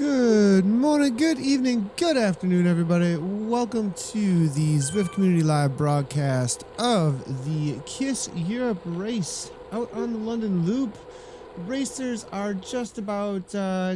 Good morning, good evening, good afternoon, everybody. Welcome to the Zwift Community Live broadcast of the KISS Europe race out on the London Loop. Racers are just about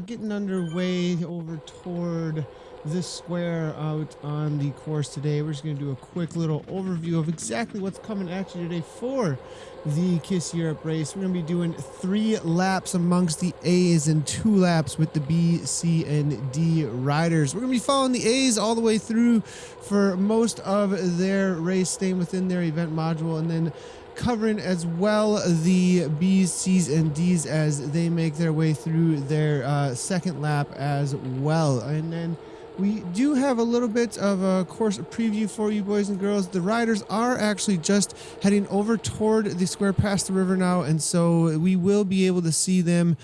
getting underway over toward the square out on the course today. We're just going to do a quick little overview of exactly what's coming at you today for the KISS Europe race. We're going to be doing 3 laps amongst the A's and 2 laps with the B, C, and D riders. We're going to be following the A's all the way through for most of their race, staying within their event module, and then covering as well the B's, C's, and D's as they make their way through their second lap as well. And then we do have a little bit of a course preview for you boys and girls. The riders are actually just heading over toward the square past the river now, and so we will be able to see them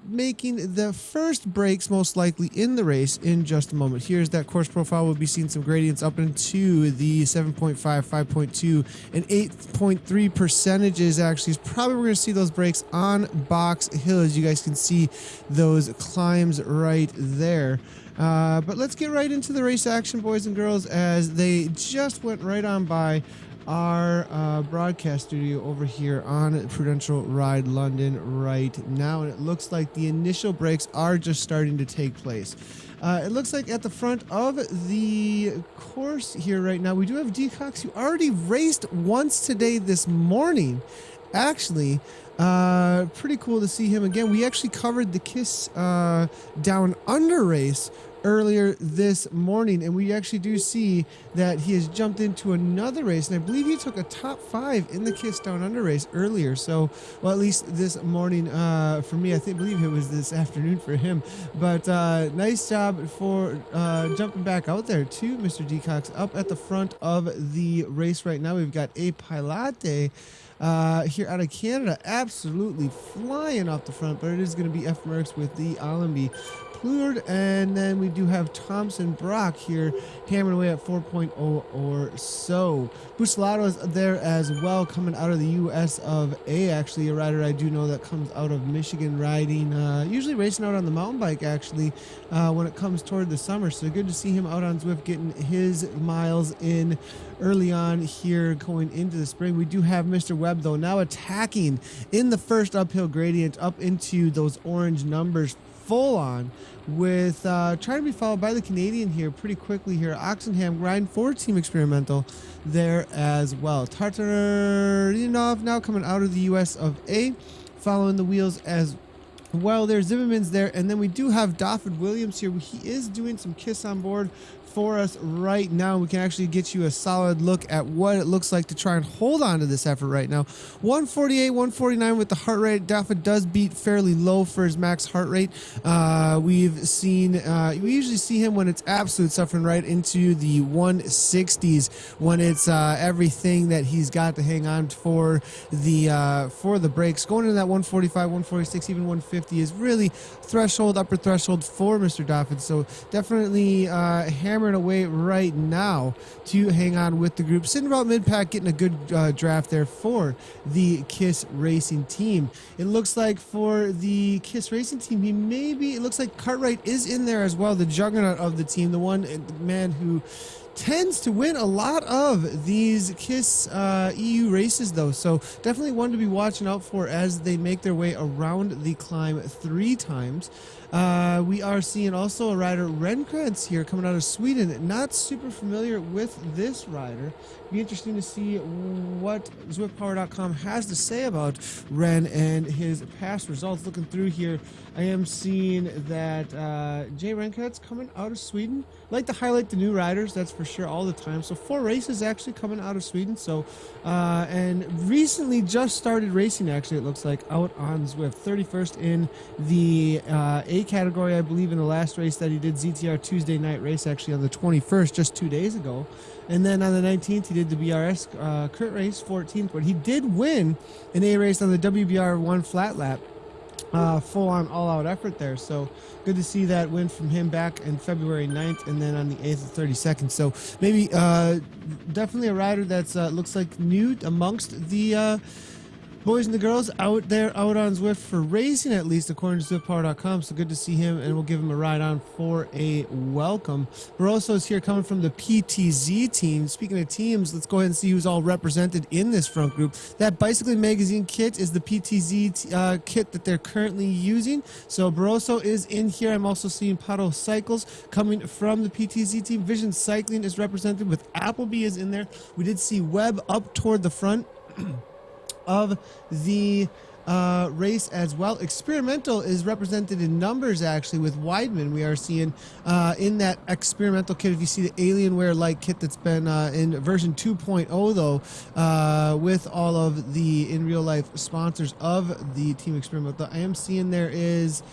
making the first breaks most likely in the race in just a moment. Here's that course profile. We'll be seeing some gradients up into the 7.5, 5.2, and 8.3 percentages. Actually, is probably we're going to see those breaks on Box Hill, as you guys can see those climbs right there. But let's get right into the race action, boys and girls, as they just went right on by our broadcast studio over here on Prudential Ride London right now, and it looks like the initial breaks are just starting to take place. It looks like at the front of the course here right now, we do have Decox, who already raced once today this morning. Actually, pretty cool to see him again. We actually covered the KISS Down Under race earlier this morning, and we actually do see that he has jumped into another race, and I believe he took a top 5 in the KISS Down Under race earlier. So, well, at least this morning for me. I believe it was this afternoon for him. But nice job for jumping back out there too, Mr. Decox. Up at the front of the race right now, we've got A Pilate here out of Canada, absolutely flying off the front, but it is going to be F. Merckx with the Allenby Plurd, and then we do have Thompson Brock here hammering away at 4.0 or so. Bucelato is there as well, coming out of the US of A, actually a rider I do know that comes out of Michigan, riding usually racing out on the mountain bike actually when it comes toward the summer, so good to see him out on Zwift getting his miles in early on here going into the spring. We do have Mr. Webb though now attacking in the first uphill gradient up into those orange numbers full on, with trying to be followed by the Canadian here pretty quickly here. Oxenham riding for Team Experimental there as well. Tartarinov now coming out of the US of A, following the wheels as well. There's Zimmerman's there, and then we do have Dafford Williams here. He is doing some KISS on board for us right now. We can actually get you a solid look at what it looks like to try and hold on to this effort right now. 148, 149 with the heart rate. Dafford does beat fairly low for his max heart rate. We've seen, we usually see him when it's absolute suffering right into the 160s, when it's everything that he's got to hang on for the breaks. Going into that 145, 146, even 150 is really threshold, upper threshold for Mr. Dafford. So definitely hammering away right now to hang on with the group. Sitting about mid-pack, getting a good draft there for the KISS Racing team. It looks like for the KISS Racing team, it looks like Cartwright is in there as well, the juggernaut of the team, the one man who tends to win a lot of these KISS EU races though, so definitely one to be watching out for as they make their way around the climb 3 times. We are seeing also a rider, Renkrantz, here coming out of Sweden. Not super familiar with this rider. Be interesting to see what ZwiftPower.com has to say about Ren and his past results. Looking through here, I am seeing that Jay Renkrantz coming out of Sweden. Like to highlight the new riders, that's for sure, all the time. So 4 races actually coming out of Sweden. So and recently just started racing, actually, it looks like, out on Zwift. 31st in the A category, I believe, in the last race that he did, ZTR Tuesday night race, actually on the 21st, just 2 days ago. And then on the 19th, he did the BRS crit race, 14th, but he did win an A race on the WBR 1 flat lap. Full-on, all-out effort there. So good to see that win from him back in February 9th, and then on the 8th and 32nd. So maybe definitely a rider that's looks like new amongst the boys and the girls out there out on Zwift for racing, at least according to ZwiftPower.com. So good to see him, and we'll give him a ride on for a welcome. Barroso is here coming from the PTZ team. Speaking of teams, let's go ahead and see who's all represented in this front group. That Bicycling Magazine kit is the PTZ kit that they're currently using. So Barroso is in here. I'm also seeing Pato Cycles coming from the PTZ team. Vision Cycling is represented with Appleby is in there. We did see Webb up toward the front of the race as well. Experimental is represented in numbers actually with Weidman. We are seeing in that experimental kit, if you see the Alienware like kit that's been in version 2.0 though, with all of the in real life sponsors of the Team Experimental. I am seeing let's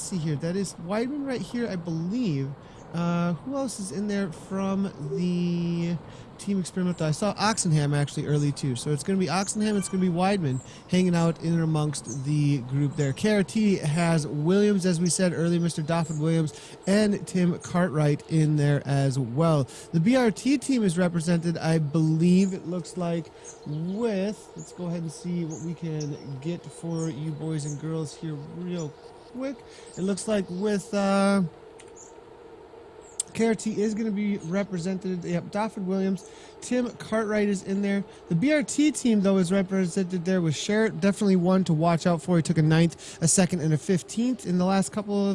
see here, that is Weidman right here, I believe. Who else is in there from the Team Experimental? I saw Oxenham actually early too. So it's going to be Oxenham, it's going to be Weidman hanging out in and amongst the group there. KRT has Williams, as we said earlier, Mr. Dafford Williams, and Tim Cartwright in there as well. The BRT team is represented, I believe, it looks like, with, let's go ahead and see what we can get for you boys and girls here real quick. It looks like with KRT is going to be represented. Yep, Dafford Williams. Tim Cartwright is in there. The BRT team, though, is represented there with Sherritt. Definitely one to watch out for. He took a 9th, a 2nd, and a 15th in the last couple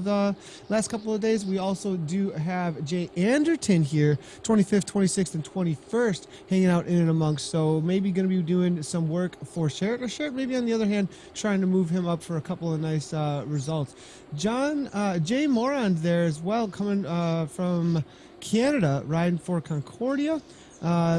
of days. We also do have Jay Anderton here, 25th, 26th, and 21st, hanging out in and amongst. So maybe going to be doing some work for Sherritt. Or Sherritt, maybe on the other hand, trying to move him up for a couple of nice results. Jay Morand there as well, coming from Canada, riding for Concordia.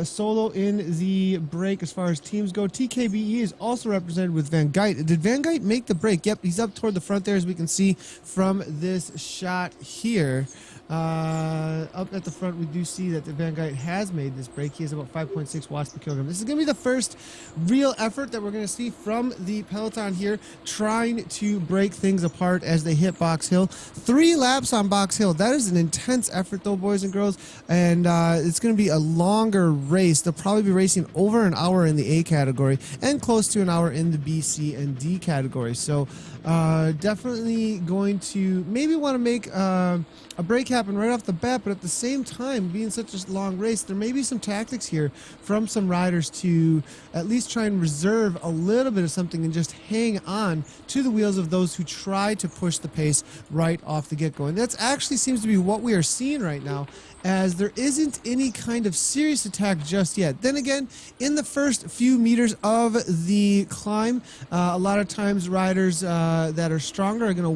Solo in the break as far as teams go. TKBE is also represented with Van Geit. Did Van Geit make the break? Yep, he's up toward the front there, as we can see from this shot here. Up at the front, we do see that the Van Geit has made this break. He has about 5.6 watts per kilogram. This is going to be the first real effort that we're going to see from the peloton here, trying to break things apart as they hit Box Hill. 3 laps on Box Hill. That is an intense effort, though, boys and girls, and it's going to be a longer race. They'll probably be racing over an hour in the A category and close to an hour in the B, C, and D category. So definitely going to maybe want to make a break happen right off the bat, but at the same time, being such a long race, there may be some tactics here from some riders to at least try and reserve a little bit of something and just hang on to the wheels of those who try to push the pace right off the get-go. And that actually seems to be what we are seeing right now, as there isn't any kind of serious attack just yet. Then again, in the first few meters of the climb, a lot of times riders that are stronger are going to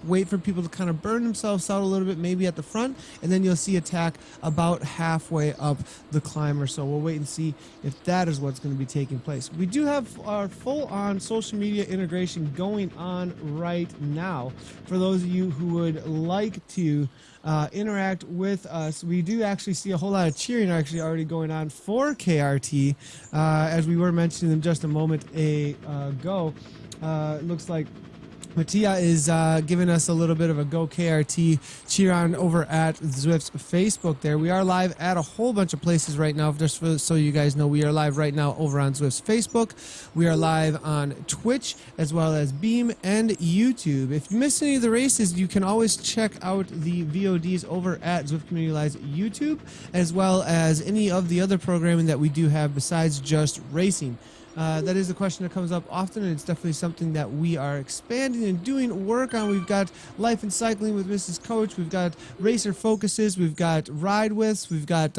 wait for people to kind of burn themselves out a little bit, maybe at the front, and then you'll see attack about halfway up the climb or so. We'll wait and see if that is what's going to be taking place. We do have our full-on social media integration going on right now. For those of you who would like to interact with us, we do actually see a whole lot of cheering actually already going on for KRT, as we were mentioning them just a moment ago. It looks like Mattia is giving us a little bit of a Go KRT cheer on over at Zwift's Facebook there. We are live at a whole bunch of places right now, just so you guys know. We are live right now over on Zwift's Facebook. We are live on Twitch, as well as Beam and YouTube. If you missed any of the races, you can always check out the VODs over at Zwift Community Live's YouTube, as well as any of the other programming that we do have besides just racing. That is a question that comes up often, and it's definitely something that we are expanding and doing work on. We've got Life and Cycling with Mrs. Coach. We've got Racer Focuses. We've got Ride Withs. We've got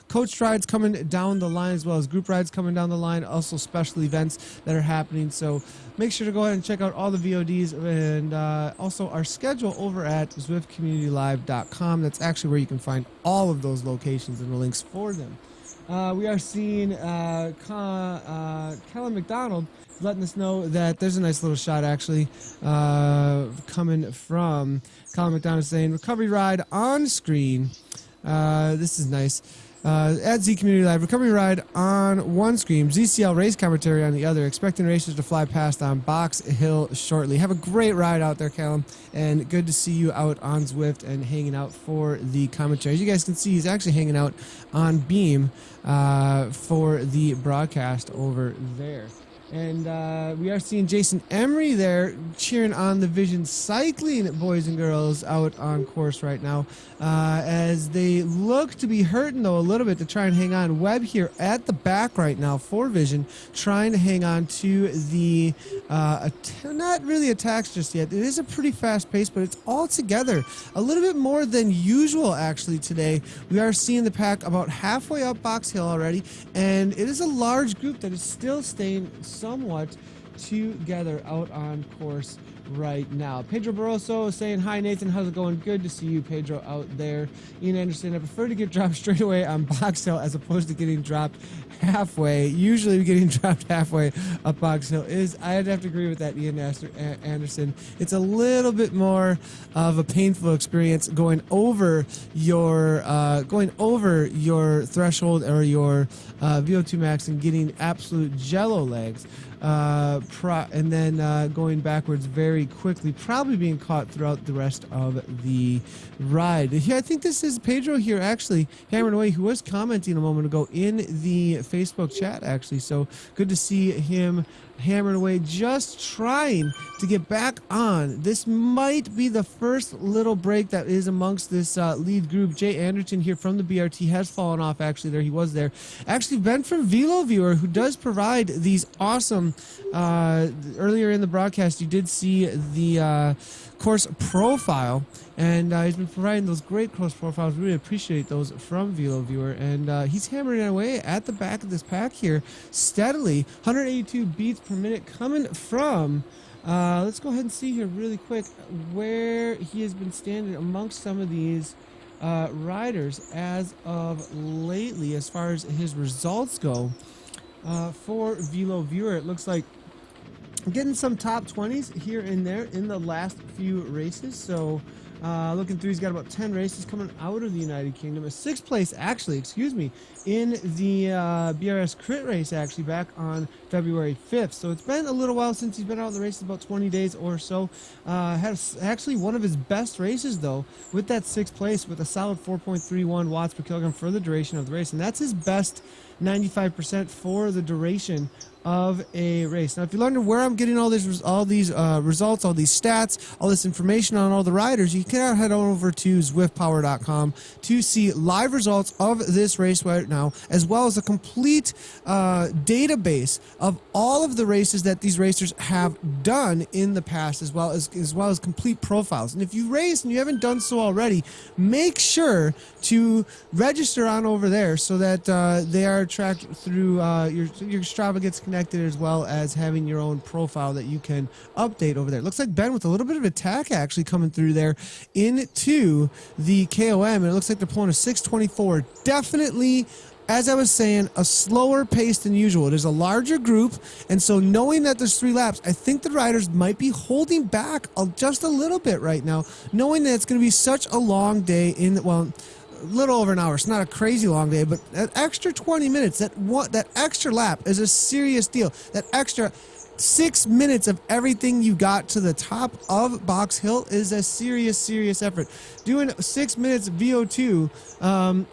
coach rides coming down the line, as well as group rides coming down the line. Also special events that are happening. So make sure to go ahead and check out all the VODs, and also our schedule over at ZwiftCommunityLive.com. That's actually where you can find all of those locations and the links for them. We are seeing Callum McDonald letting us know that there's a nice little shot actually coming from Callum McDonald saying, recovery ride on screen. This is nice. At Z Community Live, recovery ride on one screen, ZCL race commentary on the other, expecting racers to fly past on Box Hill shortly. Have a great ride out there, Callum, and good to see you out on Zwift and hanging out for the commentary. As you guys can see, he's actually hanging out on Beam for the broadcast over there. And we are seeing Jason Emery there cheering on the Vision Cycling boys and girls out on course right now as they look to be hurting, though, a little bit to try and hang on. Webb here at the back right now for Vision, trying to hang on to the not really attacks just yet. It is a pretty fast pace, but it's all together. A little bit more than usual, actually, today. We are seeing the pack about halfway up Box Hill already, and it is a large group that is still staying somewhat together out on course right now. Pedro Barroso saying, hi Nathan, how's it going? Good to see you, Pedro, out there. Ian Anderson, I prefer to get dropped straight away on Box Hill as opposed to getting dropped halfway. Usually getting dropped halfway up Box Hill I'd have to agree with that, Ian Anderson. It's a little bit more of a painful experience going over your threshold or your VO2 max and getting absolute jello legs. And then going backwards very quickly, probably being caught throughout the rest of the ride. Here, I think this is Pedro here, actually, hammering away, who was commenting a moment ago in the Facebook chat, actually. So good to see him hammering away, just trying to get back on. This might be the first little break that is amongst this lead group. Jay Anderson here from the BRT has fallen off, actually. There he was there. Actually, Ben from Velo Viewer, who does provide these awesome, earlier in the broadcast, you did see the course profile, and he's been providing those great course profiles. Really appreciate those from Velo Viewer, and he's hammering away at the back of this pack here steadily. 182 beats per minute coming from let's go ahead and see here really quick where he has been standing amongst some of these riders as of lately as far as his results go. For Velo Viewer, it looks like getting some top 20s here and there in the last few races. So looking through, he's got about 10 races coming out of the United Kingdom. A 6th place, actually, in the BRS Crit race, actually, back on February 5th. So it's been a little while since he's been out in the races, about 20 days or so. Had actually one of his best races, though, with that 6th place with a solid 4.31 watts per kilogram for the duration of the race. And that's his best 95% for the duration of a race. Now, if you're wondering where I'm getting all these results, all these stats, all this information on all the riders, you can head on over to zwiftpower.com to see live results of this race right now, as well as a complete database of all of the races that these racers have done in the past, as well as complete profiles. And if you race and you haven't done so already, make sure to register on over there so that they are tracked through your Strava gets connected, as well as having your own profile that you can update over there. It looks like Ben with a little bit of attack actually coming through there into the KOM, and it looks like they're pulling a 6:24. Definitely, as I was saying, a slower pace than usual. It is a larger group, and so knowing that there's 3 laps, I think the riders might be holding back just a little bit right now, knowing that it's going to be such a long day a little over an hour. It's not a crazy long day, but that extra 20 minutes, that extra lap is a serious deal. That extra 6 minutes of everything you got to the top of Box Hill is a serious effort. Doing 6 minutes of VO2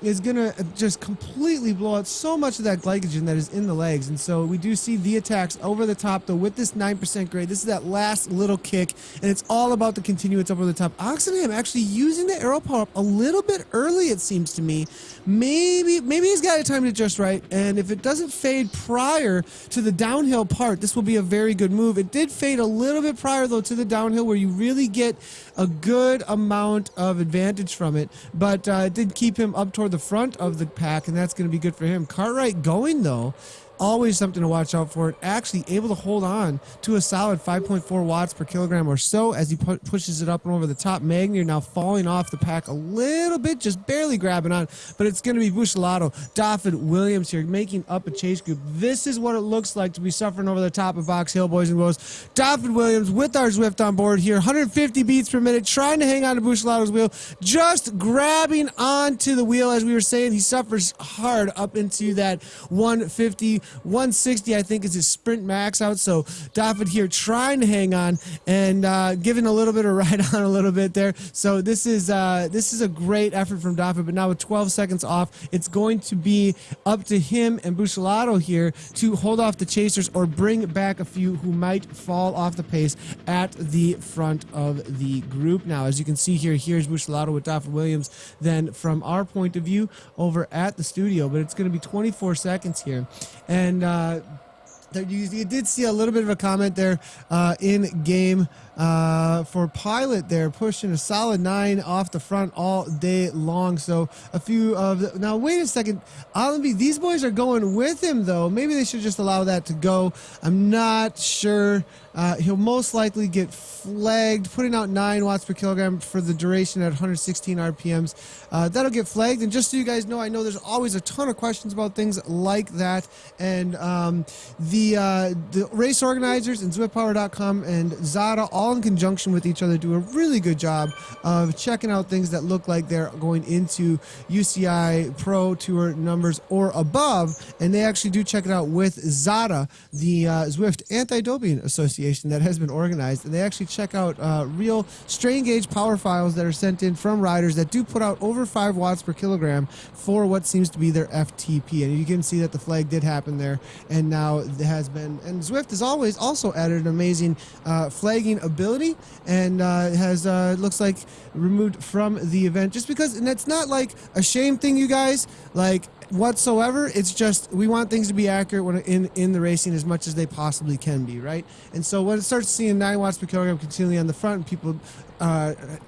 is going to just completely blow out so much of that glycogen that is in the legs. And so we do see the attacks over the top, though, with this 9% grade. This is that last little kick, and it's all about the continuance over the top. Oxenham actually using the aero power up a little bit early, it seems to me. Maybe he's got it timed it just right, and if it doesn't fade prior to the downhill part, this will be a very good move. It did fade a little bit prior, though, to the downhill, where you really get a good amount of advantage from it, but it did keep him up toward the front of the pack, and that's going to be good for him. Cartwright going, though, always something to watch out for. Actually able to hold on to a solid 5.4 watts per kilogram or so as he pushes it up and over the top. Magnier now falling off the pack a little bit, just barely grabbing on, but it's going to be Bushelato, Daffod Williams here making up a chase group. This is what it looks like to be suffering over the top of Box Hill, boys and girls. Daffod Williams with our Zwift on board here, 150 beats per minute, trying to hang on to Bushelato's wheel, just grabbing onto the wheel. As we were saying, he suffers hard up into that 150 160, I think, is his sprint max out. So David here trying to hang on and giving a little bit of ride on a little bit there. So this is a great effort from David. But now with 12 seconds off, it's going to be up to him and Buccellato here to hold off the chasers or bring back a few who might fall off the pace at the front of the group. Now, as you can see here, here's Buccellato with David Williams. Then from our point of view over at the studio, but it's going to be 24 seconds here. And you did see a little bit of a comment there in game for Pilot there, pushing a solid 9 off the front all day long. So a few of the, now wait a second, Allenby, these boys are going with him though. Maybe they should just allow that to go. I'm not sure. He'll most likely get flagged, putting out 9 watts per kilogram for the duration at 116 RPMs. That'll get flagged. And just so you guys know, I know there's always a ton of questions about things like that. And the race organizers and ZwiftPower.com and Zada, all in conjunction with each other, do a really good job of checking out things that look like they're going into UCI Pro Tour numbers or above. And they actually do check it out with Zada, the Zwift Anti-Doping Association that has been organized, and they actually check out real strain gauge power files that are sent in from riders that do put out over 5 watts per kilogram for what seems to be their FTP. And you can see that the flag did happen there, and now it has been. And Zwift has always also added an amazing flagging ability, and has looks like removed from the event just because. And it's not like a shame thing, you guys, like whatsoever. It's just we want things to be accurate when in the racing as much as they possibly can be, right? And so when it starts seeing 9 watts per kilogram continually on the front, and people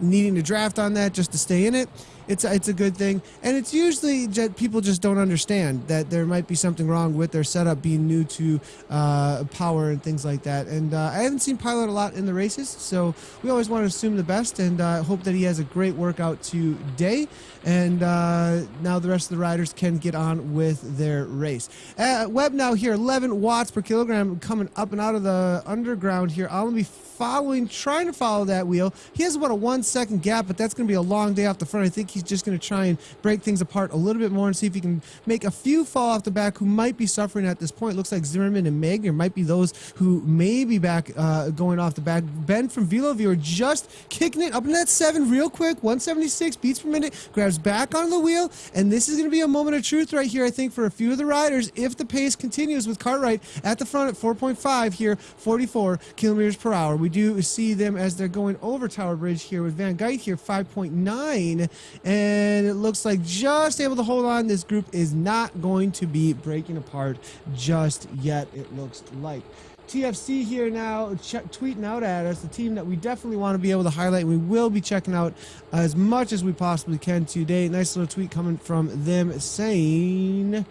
needing to draft on that just to stay in it, it's a good thing. And it's usually people just don't understand that there might be something wrong with their setup being new to power and things like that. And I haven't seen Pilot a lot in the races, so we always want to assume the best and hope that he has a great workout today. And now the rest of the riders can get on with their race. Webb now here, 11 watts per kilogram coming up and out of the underground here. I'm going to be trying to follow that wheel. He has about a 1 second gap, but that's going to be a long day off the front. I think he's just going to try and break things apart a little bit more and see if he can make a few fall off the back who might be suffering at this point. Looks like Zimmerman and Magner might be those who may be back going off the back. Ben from VeloViewer just kicking it up in that 7 real quick, 176 beats per minute, grabs back on the wheel, and this is going to be a moment of truth right here, I think, for a few of the riders if the pace continues with Cartwright at the front at 4.5 here, 44 kilometers per hour. We do see them as they're going over Tower Bridge here with Van Geit here, 5.9, and it looks like just able to hold on. This group is not going to be breaking apart just yet, it looks like. TFC here now tweeting out at us, the team that we definitely want to be able to highlight. We will be checking out as much as we possibly can today. Nice little tweet coming from them saying,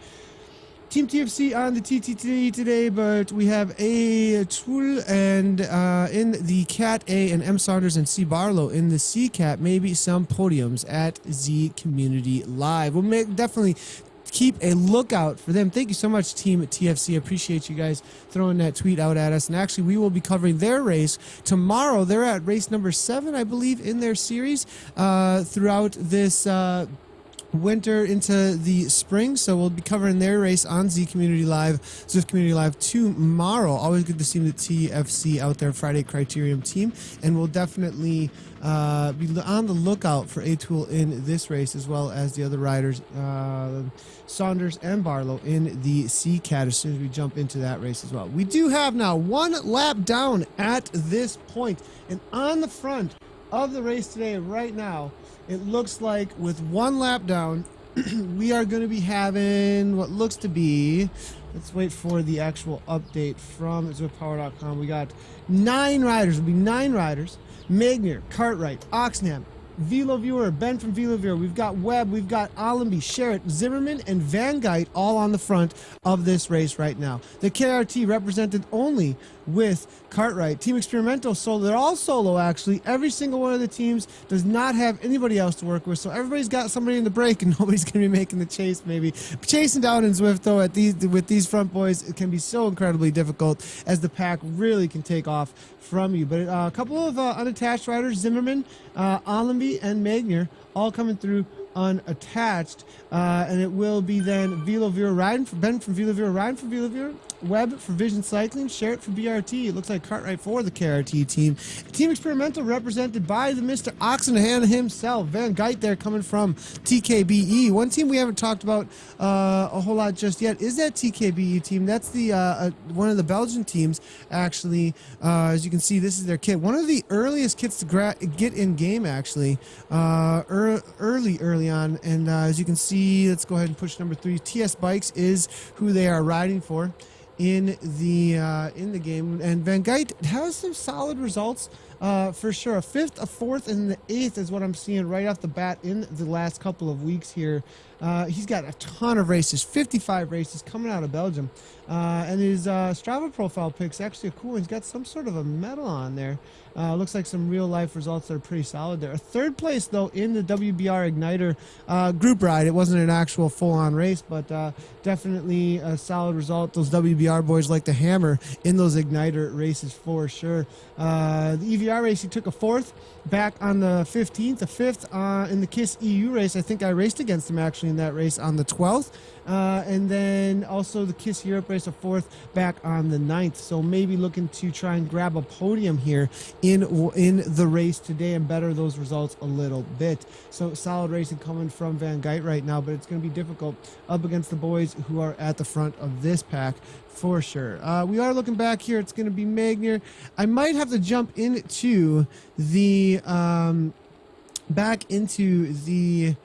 Team TFC on the TTT today, but we have a tool and in the Cat A and M Saunders and C Barlow in the C Cat, maybe some podiums at Z Community Live. We'll definitely keep a lookout for them. Thank you so much, Team TFC. Appreciate you guys throwing that tweet out at us. And actually, we will be covering their race tomorrow. They're at race number 7, I believe, in their series throughout this winter into the spring. So we'll be covering their race on Z Community Live, Zwift Community Live tomorrow. Always good to see the TFC out there, Friday Criterium team. And we'll definitely be on the lookout for A-Tool in this race, as well as the other riders, Saunders and Barlow in the C-Cat, as soon as we jump into that race as well. We do have now 1 lap down at this point, and on the front of the race today right now, it looks like with 1 lap down, we are going to be having what looks to be, let's wait for the actual update from ZwiftPower.com. We got 9 riders. It'll be 9 riders. Magner, Cartwright, Oxnam, VeloViewer, Ben from VeloViewer. We've got Webb, we've got Allenby, Sherritt, Zimmerman, and Van Geit all on the front of this race right now. The KRT represented only with Cartwright. Team Experimental solo. They're all solo, actually. Every single one of the teams does not have anybody else to work with, so everybody's got somebody in the break, and nobody's going to be making the chase, maybe. Chasing down in Zwift, though, with these front boys, it can be so incredibly difficult as the pack really can take off from you. But a couple of unattached riders, Zimmerman, Allenby, and Magner, all coming through unattached. And it will be then Velo Viewer riding for Ben from Velo Viewer, riding from Velo Viewer, Webb for Vision Cycling, Sherritt for BRT. It looks like Cartwright for the KRT team. Team Experimental represented by the Mr. Oxenham himself. Van Geit there coming from TKBE. One team we haven't talked about a whole lot just yet is that TKBE team. That's the one of the Belgian teams, actually. As you can see, this is their kit. One of the earliest kits to get in game, actually, early on. And as you can see, let's go ahead and push number 3. TS Bikes is who they are riding for in the game, and Van Geit has some solid results for sure. A 5th, a 4th, and the 8th is what I'm seeing right off the bat in the last couple of weeks here. He's got a ton of races, 55 races coming out of Belgium, and his Strava profile pick's actually cool. He's got some sort of a medal on there. Looks like some real life results that are pretty solid there. A 3rd place though in the WBR Igniter group ride. It wasn't an actual full-on race, but definitely a solid result. Those WBR boys like to hammer in those Igniter races for sure. The EVR race, he took a 4th back on the 15th, a 5th in the KISS EU race. I think I raced against him actually in that race on the 12th. And then also the KISS Europe race, a 4th back on the 9th. So maybe looking to try and grab a podium here in the race today and better those results a little bit. So solid racing coming from Van Geit right now, but it's going to be difficult up against the boys who are at the front of this pack for sure. We are looking back here. It's going to be Magnier. I might have to jump into the back into the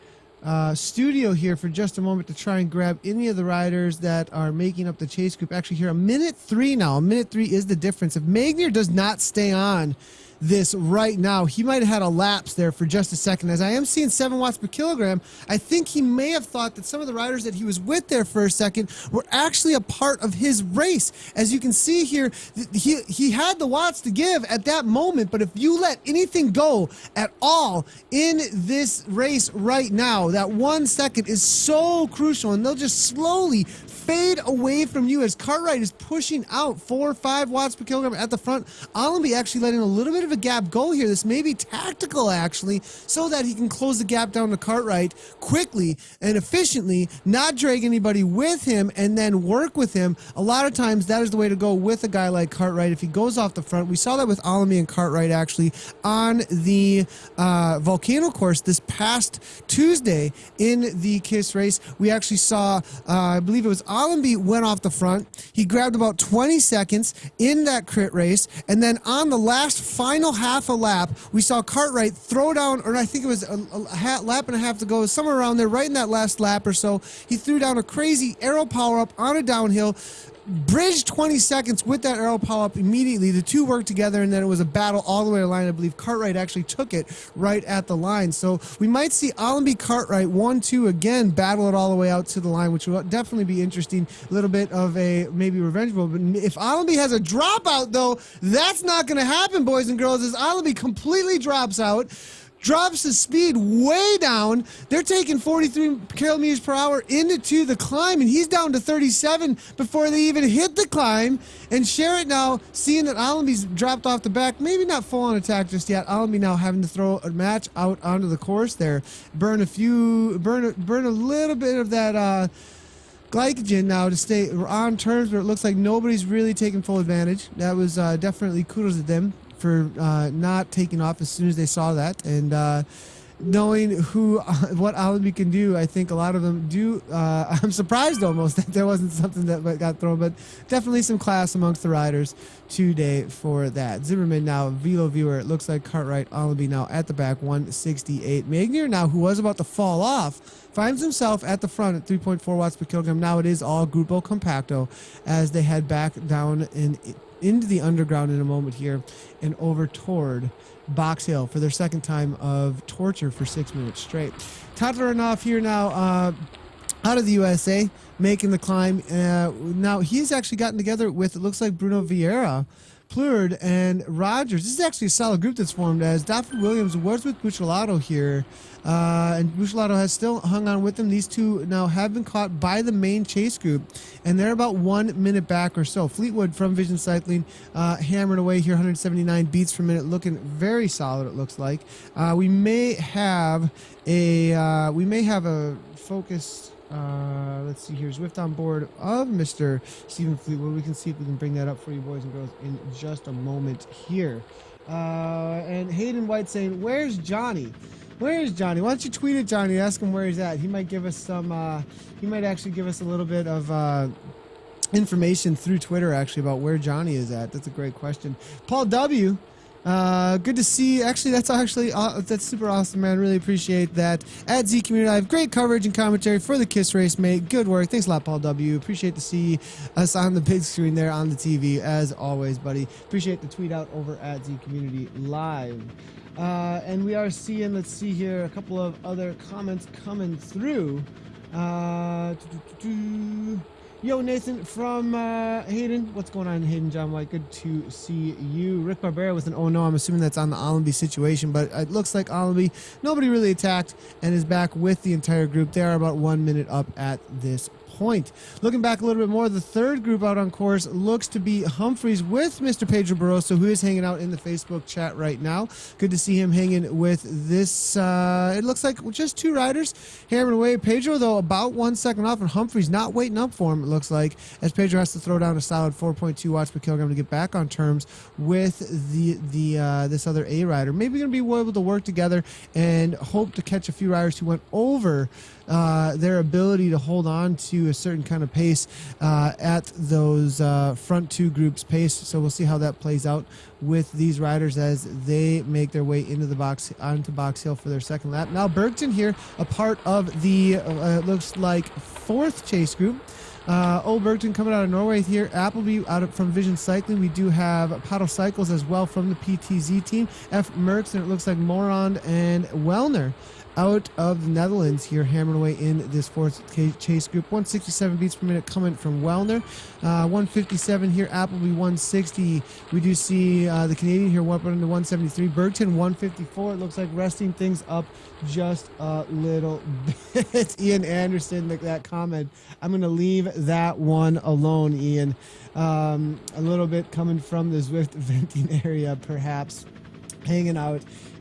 studio here for just a moment to try and grab any of the riders that are making up the chase group. Actually, here, a minute 3 now. A minute 3 is the difference. If Magnier does not stay on this right now, he might have had a lapse there for just a second. As I am seeing 7 watts per kilogram, I think he may have thought that some of the riders that he was with there for a second were actually a part of his race. As you can see here, he had the watts to give at that moment, but if you let anything go at all in this race right now, that 1 second is so crucial, and they'll just slowly fade away from you as Cartwright is pushing out 4 or 5 watts per kilogram at the front. Allenby actually letting a little bit of a gap go here. This may be tactical actually, so that he can close the gap down to Cartwright quickly and efficiently, not drag anybody with him and then work with him. A lot of times that is the way to go with a guy like Cartwright if he goes off the front. We saw that with Allenby and Cartwright actually on the Volcano course this past Tuesday in the KISS race. We actually saw, I believe it was Allenby went off the front. He grabbed about 20 seconds in that crit race, and then on the last final half a lap, we saw Cartwright throw down, or I think it was a lap and a half to go, somewhere around there, right in that last lap or so. He threw down a crazy aero power up on a downhill, bridged 20 seconds with that aero power up immediately. The two worked together, and then it was a battle all the way to the line. I believe Cartwright actually took it right at the line. So we might see Allenby Cartwright 1-2 again battle it all the way out to the line, which will definitely be interesting. A little bit of a maybe revenge mode. But if Allenby has a dropout, though, that's not going to happen, boys and girls, as Allenby completely drops out. Drops the speed way down. They're taking 43 kilometers per hour into the climb, and he's down to 37 before they even hit the climb. And Sherritt now, seeing that Allenby's dropped off the back, maybe not full on attack just yet. Allenby now having to throw a match out onto the course there. Burn a little bit of that glycogen now to stay on terms where it looks like nobody's really taking full advantage. That was definitely kudos to them for not taking off as soon as they saw that, and knowing what Allenby can do. I think a lot of them do. I'm surprised almost that there wasn't something that got thrown, but definitely some class amongst the riders today for that. Zimmerman now, Velo Viewer. It looks like Cartwright, Allenby now at the back, 168. Magnier now, who was about to fall off, finds himself at the front at 3.4 watts per kilogram. Now it is all Grupo Compacto as they head back down into the underground in a moment here and over toward Box Hill for their second time of torture for 6 minutes straight. Tataranov here now out of the USA, making the climb. Now he's actually gotten together with, it looks like, Bruno Vieira Plurd and Rogers. This is actually a solid group that's formed, as Dafford Williams was with Buccellato here. And Buccellato has still hung on with them. These two now have been caught by the main chase group, and they're about 1 minute back or so. Fleetwood from Vision Cycling hammered away here, 179 beats per minute, looking very solid, it looks like. We may have a focused, let's see here, Zwift on board of Mr. Stephen Fleetwood. We can see if we can bring that up for you boys and girls in just a moment here. And Hayden White saying, where's Johnny? Where's Johnny? Why don't you tweet at Johnny, ask him where he's at. He might give us some, he might actually give us a little bit of information through Twitter actually about where Johnny is at. That's a great question. Paul W., good to see. Actually, that's super awesome, man. Really appreciate that. At Z Community, I have great coverage and commentary for the KISS race, mate. Good work. Thanks a lot, Paul W. Appreciate to see us on the big screen there on the TV, as always, buddy. Appreciate the tweet out over at Z Community Live. And we are seeing, let's see here, a couple of other comments coming through. Yo, Nathan from Hayden. What's going on, Hayden? John White, good to see you. Rick Barbera with an oh no. I'm assuming that's on the Allenby situation, but it looks like Allenby, nobody really attacked, and is back with the entire group. They are about 1 minute up at this point. Looking back a little bit more, the third group out on course looks to be Humphreys with Mr. Pedro Barroso, who is hanging out in the Facebook chat right now. Good to see him hanging with this, it looks like just two riders hammering away. Pedro, though, about 1 second off, and Humphreys not waiting up for him, it looks like, as Pedro has to throw down a solid 4.2 watts per kilogram to get back on terms with this other A rider. Maybe going to be able to work together and hope to catch a few riders who went over their ability to hold on to a certain kind of pace at those front two groups' pace. So we'll see how that plays out with these riders as they make their way into the box, onto Box Hill for their second lap. Now Bergton here, a part of the looks like fourth chase group. Old Bergton coming out of Norway here. Appleby from Vision Cycling. We do have Paddle Cycles as well from the PTZ team. F. Merckx, and it looks like Morand and Wellner out of the Netherlands here, hammering away in this fourth chase group. 167 beats per minute coming from Wellner. 157 here, Appleby 160. We do see the Canadian here up into 173. Bergton 154. It looks like resting things up just a little bit. Ian Anderson, that comment, I'm going to leave that one alone, Ian. A little bit coming from the Zwift venting area, perhaps, hanging out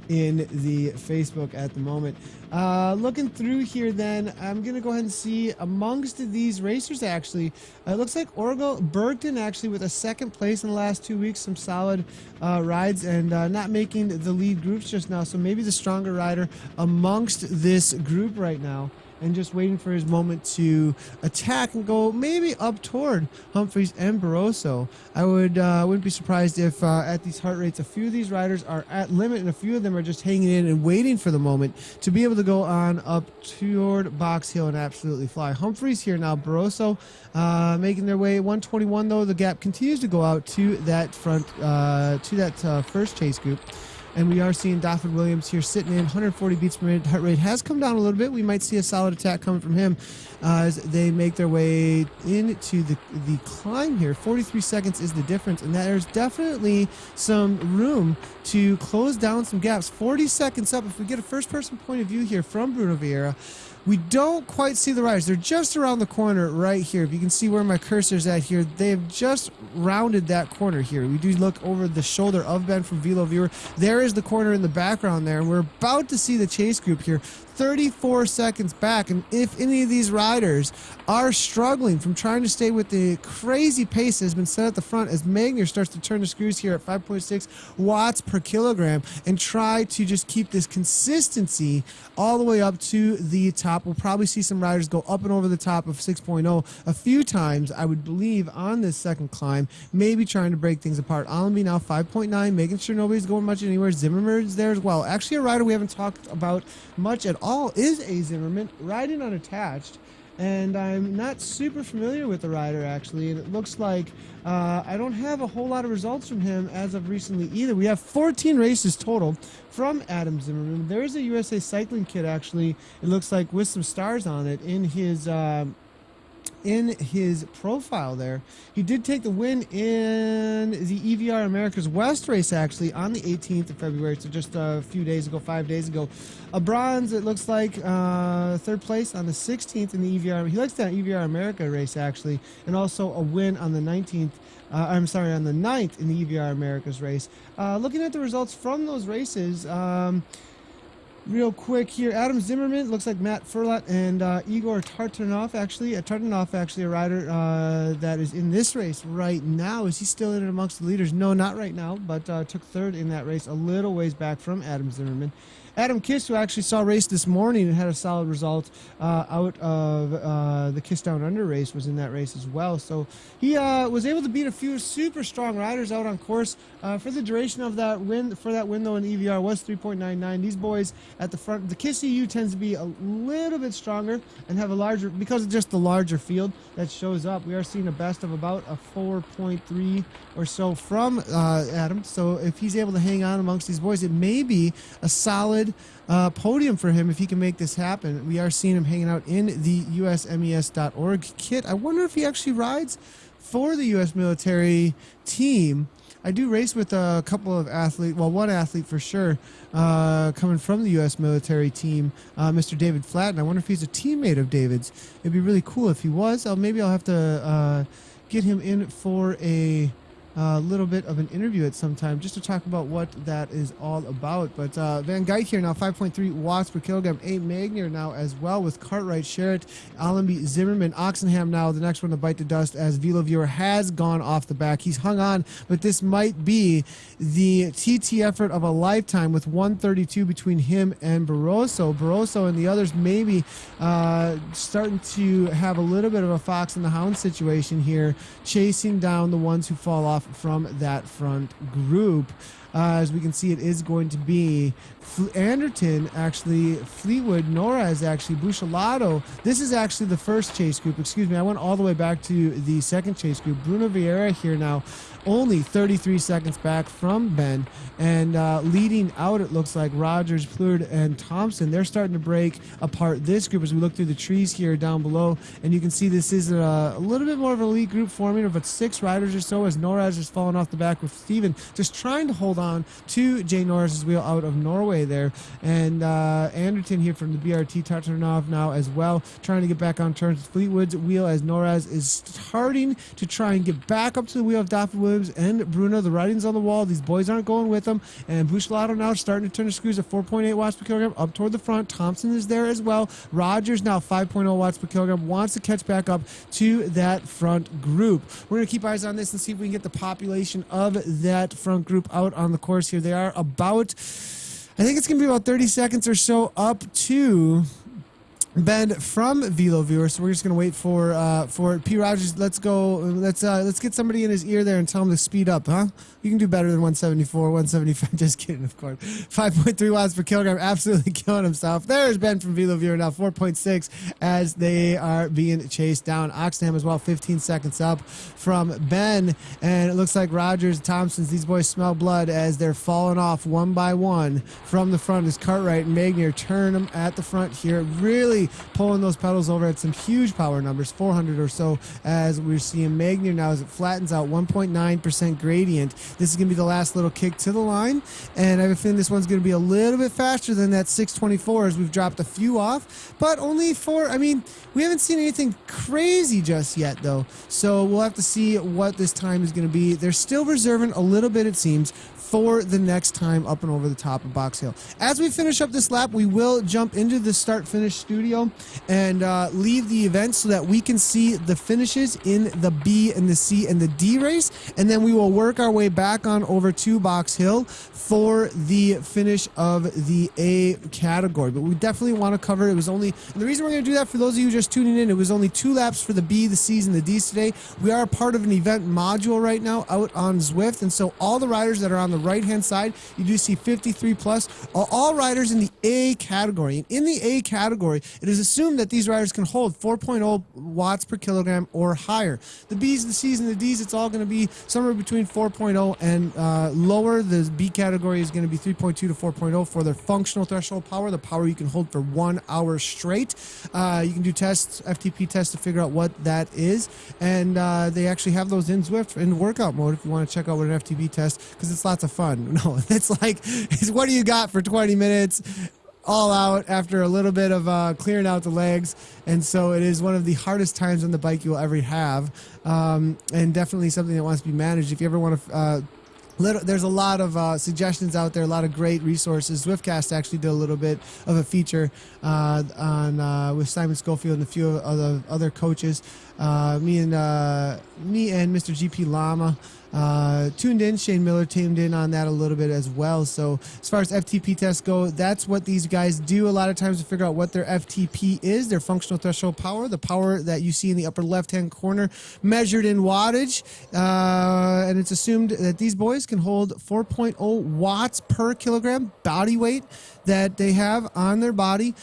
in the Facebook at the moment. Looking through here then, I'm going to go ahead and see amongst these racers actually, it looks like Bergton actually with a second place in the last 2 weeks, some solid rides, and not making the lead groups just now, so maybe the stronger rider amongst this group right now, and just waiting for his moment to attack and go maybe up toward Humphreys and Barroso. I wouldn't be surprised if at these heart rates, a few of these riders are at limit and a few of them are just hanging in and waiting for the moment to be able to go on up toward Box Hill and absolutely fly. Humphreys here now, Barroso making their way. 121 though, the gap continues to go out to that front, first chase group. And we are seeing Dafford Williams here sitting in 140 beats per minute. Heart rate has come down a little bit. We might see a solid attack coming from him as they make their way into the climb here. 43 seconds is the difference, and there's definitely some room to close down some gaps. 40 seconds up. If we get a first-person point of view here from Bruno Vieira, we don't quite see the riders. They're just around the corner right here. If you can see where my cursor's at here, they have just rounded that corner here. We do look over the shoulder of Ben from Velo Viewer. There is the corner in the background there, and we're about to see the chase group here. 34 seconds back, and if any of these riders are struggling from trying to stay with the crazy pace that has been set at the front as Magner starts to turn the screws here at 5.6 watts per kilogram and try to just keep this consistency all the way up to the top, we'll probably see some riders go up and over the top of 6.0 a few times, I would believe, on this second climb, maybe trying to break things apart. Allenby now 5.9, making sure nobody's going much anywhere. Zimmerman is there as well. Actually, a rider we haven't talked about much at all is a Zimmerman, riding unattached, and I'm not super familiar with the rider actually, and it looks like I don't have a whole lot of results from him as of recently either. We have 14 races total from Adam Zimmerman. There is a USA Cycling kit actually, it looks like, with some stars on it in his in his profile there. He did take the win in the EVR America's West race, actually, on the 18th of February, so just a few days ago, 5 days ago. A bronze, it looks like, third place on the 16th in the EVR. He likes that EVR America race, actually, and also a win on the 19th. On the 9th in the EVR America's race. Looking at the results from those races, real quick here, Adam Zimmerman, looks like Matt Furlat and Igor Tartanov, actually a rider that is in this race right now. Is he still in it amongst the leaders? No, not right now, but took third in that race, a little ways back from Adam Zimmerman. Adam Kiss, who actually saw a race this morning and had a solid result out of the Kiss Down Under race, was in that race as well. So he was able to beat a few super strong riders out on course. For the duration of that win, though, in EVR was 3.99. These boys at the front, the Kiss EU tends to be a little bit stronger and have a larger, because of just the larger field that shows up. We are seeing a best of about a 4.3 or so from Adam. So if he's able to hang on amongst these boys, it may be a solid podium for him if he can make this happen. We are seeing him hanging out in the USMES.org kit. I wonder if he actually rides for the U.S. military team. I do race with a couple of athletes, well, one athlete for sure, coming from the U.S. military team, Mr. David Flatten. I wonder if he's a teammate of David's. It'd be really cool if he was. Maybe I'll have to get him in for a little bit of an interview at some time just to talk about what that is all about. But Van Geit here now, 5.3 watts per kilogram. A. Magnier now as well with Cartwright, Sherritt, Allenby, Zimmerman, Oxenham now the next one to bite the dust as Velo Viewer has gone off the back. He's hung on, but this might be the TT effort of a lifetime with 132 between him and Barroso. Barroso and the others maybe starting to have a little bit of a fox and the hound situation here, chasing down the ones who fall off from that front group. As we can see, it is going to be Anderton, actually, Fleetwood, Norris, actually, Bucciolato. This is actually the first chase group. Excuse me, I went all the way back to the second chase group. Bruno Vieira here now, only 33 seconds back from Ben. And leading out, it looks like Rogers, Plurd, and Thompson. They're starting to break apart this group as we look through the trees here down below. And you can see this is a little bit more of an elite group forming of about 6 riders or so as Norris is falling off the back with Steven just trying to hold on to Jay Norris's wheel out of Norway there. And Anderton here from the BRT Tartanov now as well, trying to get back on terms with Fleetwood's wheel as Norris is starting to try and get back up to the wheel of Daffy Williams and Bruno. The writing's on the wall. These boys aren't going with them. And Bucciolato now starting to turn the screws at 4.8 watts per kilogram up toward the front. Thompson is there as well. Rogers now 5.0 watts per kilogram, wants to catch back up to that front group. We're going to keep eyes on this and see if we can get the population of that front group out on the course here. They are about, I think it's going to be about 30 seconds or so up to Ben from Velo Viewer. So we're just going to wait for P. Rogers. Let's go. Let's get somebody in his ear there and tell him to speed up, huh? You can do better than 174, 175. Just kidding, of course. 5.3 watts per kilogram, absolutely killing himself. There's Ben from Velo Viewer now, 4.6 as they are being chased down. Oxenham as well, 15 seconds up from Ben. And it looks like Rogers, Thompsons, these boys smell blood as they're falling off one by one from the front as Cartwright and Magnier turn them at the front here. Really pulling those pedals over at some huge power numbers, 400 or so, as we're seeing Magnier now as it flattens out, 1.9% gradient. This is going to be the last little kick to the line, and I have a feeling this one's going to be a little bit faster than that 624 as we've dropped a few off, but only for, I mean, we haven't seen anything crazy just yet, though, so we'll have to see what this time is going to be. They're still reserving a little bit, it seems, for the next time up and over the top of Box Hill. As we finish up this lap, we will jump into the start-finish studio and leave the event so that we can see the finishes in the B and the C and the D race, and then we will work our way back on over to Box Hill for the finish of the A category. But we definitely want to cover it. It was only, and the reason we're going to do that for those of you just tuning in, it was only 2 laps for the B, the C's, and the D's today. We are part of an event module right now out on Zwift, and so all the riders that are on the right-hand side, you do see 53 plus, are all riders in the A category. And in the A category, it is assumed that these riders can hold 4.0 watts per kilogram or higher. The B's, the C's, and the D's, it's all going to be somewhere between 4.0 and lower. The B category is going to be 3.2 to 4.0 for their functional threshold power, the power you can hold for 1 hour straight. You can do tests, FTP tests, to figure out what that is, and they actually have those in Zwift in workout mode if you want to check out what an FTP test, because it's lots of fun. No, it's like, what do you got for 20 minutes? All out after a little bit of clearing out the legs, and so it is one of the hardest times on the bike you will ever have, and definitely something that wants to be managed. If you ever want to there's a lot of suggestions out there, a lot of great resources. Zwiftcast actually did a little bit of a feature on with Simon Schofield and a few other coaches. Me and Mr. GP Llama tuned in. Shane Miller tuned in on that a little bit as well. So as far as FTP tests go, that's what these guys do a lot of times to figure out what their FTP is, their functional threshold power, the power that you see in the upper left-hand corner measured in wattage. And it's assumed that these boys can hold 4.0 watts per kilogram body weight that they have on their body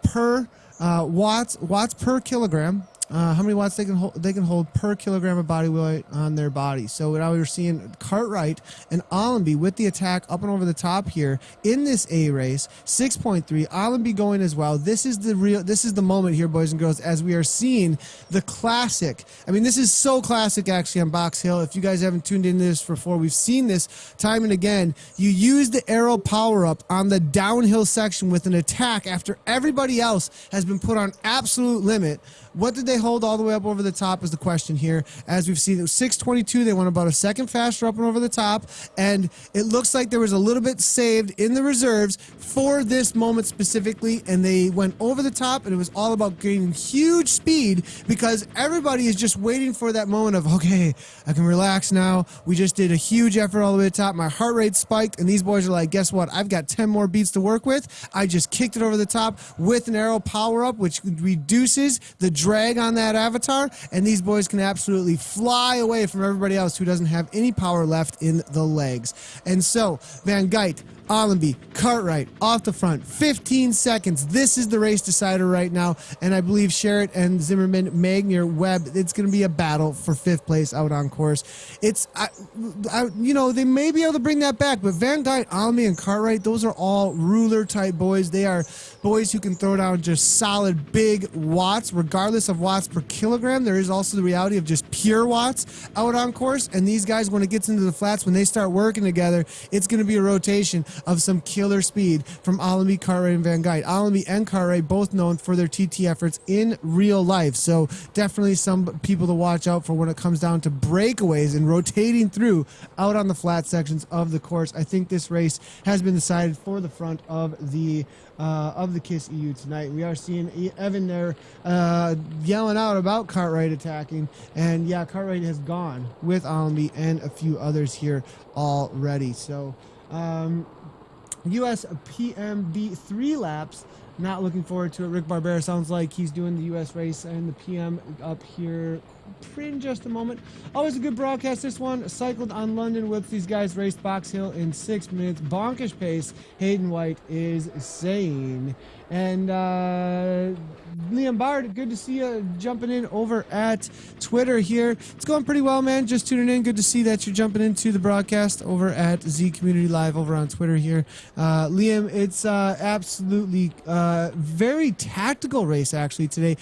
per watts per kilogram. How many watts they can hold per kilogram of body weight on their body. So now we're seeing Cartwright and Allenby with the attack up and over the top here in this A race. 6.3. Allenby going as well. This is the moment here, boys and girls, as we are seeing the classic. I mean, this is so classic actually on Box Hill. If you guys haven't tuned into this before, we've seen this time and again. You use the aero power up on the downhill section with an attack after everybody else has been put on absolute limit. What did they hold all the way up over the top is the question here. As we've seen, it was 6:22. They went about a second faster up and over the top, and it looks like there was a little bit saved in the reserves for this moment specifically, and they went over the top, and it was all about gaining huge speed because everybody is just waiting for that moment of, okay, I can relax now. We just did a huge effort all the way to the top. My heart rate spiked, and these boys are like, guess what? I've got 10 more beats to work with. I just kicked it over the top with an aero power-up, which reduces the drag on that avatar, and these boys can absolutely fly away from everybody else who doesn't have any power left in the legs. And so Van Geit, Allenby, Cartwright off the front, 15 seconds. This is the race decider right now, and I believe Sherritt and Zimmerman, Magnier, Webb, it's going to be a battle for 5th place out on course. It's they may be able to bring that back, but Van Geit, Allenby, and Cartwright, those are all ruler type boys. They are boys who can throw down just solid big watts regardless of watts per kilogram. There is also the reality of just pure watts out on course, and these guys, when it gets into the flats, when they start working together, it's going to be a rotation of some killer speed from Allenby, Cartwright, and Van Geit. Allenby and Cartwright both known for their TT efforts in real life, so definitely some people to watch out for when it comes down to breakaways and rotating through out on the flat sections of the course. I think this race has been decided for the front of the KISS EU tonight. We are seeing Evan there yelling out about Cartwright attacking, and yeah, Cartwright has gone with Allenby and a few others here already. So US PMB 3 laps. Not looking forward to it. Rick Barbera sounds like he's doing the US race and the PM up here in just a moment. Always a good broadcast, this one. Cycled on London with these guys, raced Box Hill in 6 minutes. Bonkish pace, Hayden White is saying. And Liam Bard, good to see you jumping in over at Twitter here. It's going pretty well, man. Just tuning in. Good to see that you're jumping into the broadcast over at Z Community Live over on Twitter here. Liam, it's absolutely very tactical race actually today.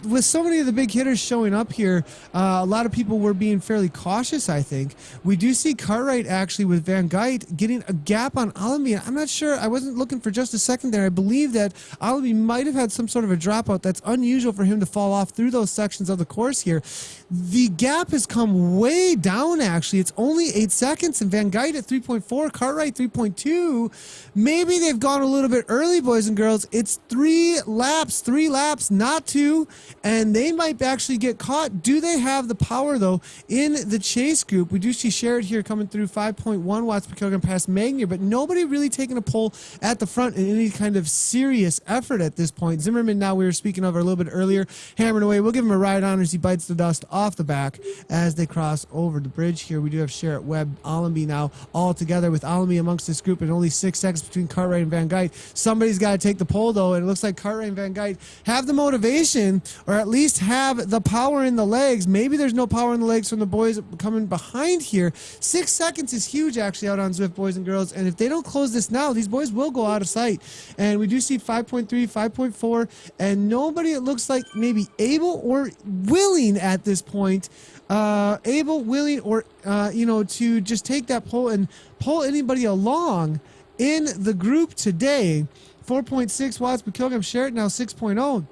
With so many of the big hitters showing up here, a lot of people were being fairly cautious, I think. We do see Cartwright actually with Van Geit getting a gap on Allenby. I'm not sure. I wasn't looking for just a second there. I believe that Allenby might have had some sort of a dropout. That's unusual for him to fall off through those sections of the course here. The gap has come way down, actually. It's only 8 seconds, and Van Geit at 3.4, Cartwright 3.2. Maybe they've gone a little bit early, boys and girls. It's 3 laps, not 2, and they might actually get caught. Do Do they have the power, though, in the chase group? We do see Sherrod here coming through 5.1 watts per kilogram past Magnier, but nobody really taking a pull at the front in any kind of serious effort at this point. Zimmerman, now we were speaking of a little bit earlier, hammering away. We'll give him a ride on as he bites the dust off the back as they cross over the bridge here. We do have Sherrod, Webb, Allenby now all together, with Allenby amongst this group and only 6 seconds between Cartwright and Van Geit. Somebody's got to take the pole, though, and it looks like Cartwright and Van Geit have the motivation, or at least have the power in the legs. Maybe there's no power in the legs from the boys coming behind here. 6 seconds is huge, actually, out on Zwift, boys and girls, and if they don't close this now, these boys will go out of sight. And we do see 5.3, 5.4, and nobody, it looks like, maybe able or willing at this point, able, willing, or to just take that pole and pull anybody along in the group today. 4.6 watts per kilogram. Sherrod now 6.0.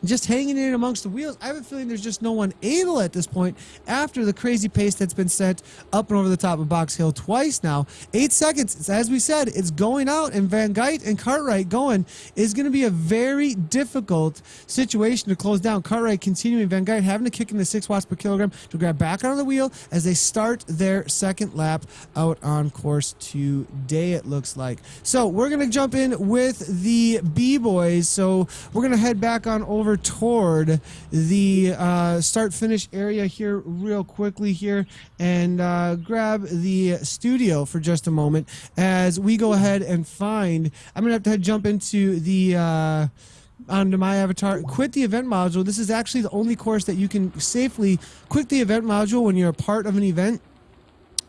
Just hanging in amongst the wheels. I have a feeling there's just no one able at this point after the crazy pace that's been set up and over the top of Box Hill twice now. 8 seconds, as we said, it's going out, and Van Geit and Cartwright going is going to be a very difficult situation to close down. Cartwright continuing, Van Geit having to kick in the 6 watts per kilogram to grab back onto the wheel as they start their second lap out on course today, it looks like. So we're going to jump in with the B-boys. So we're going to head back on over toward the start-finish area here real quickly here, and grab the studio for just a moment as we go ahead and find, I'm going to have to jump into the onto my avatar, quit the event module. This is actually the only course that you can safely quit the event module when you're a part of an event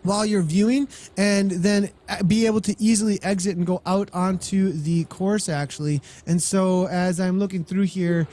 while you're viewing, and then be able to easily exit and go out onto the course, actually. And so as I'm looking through here,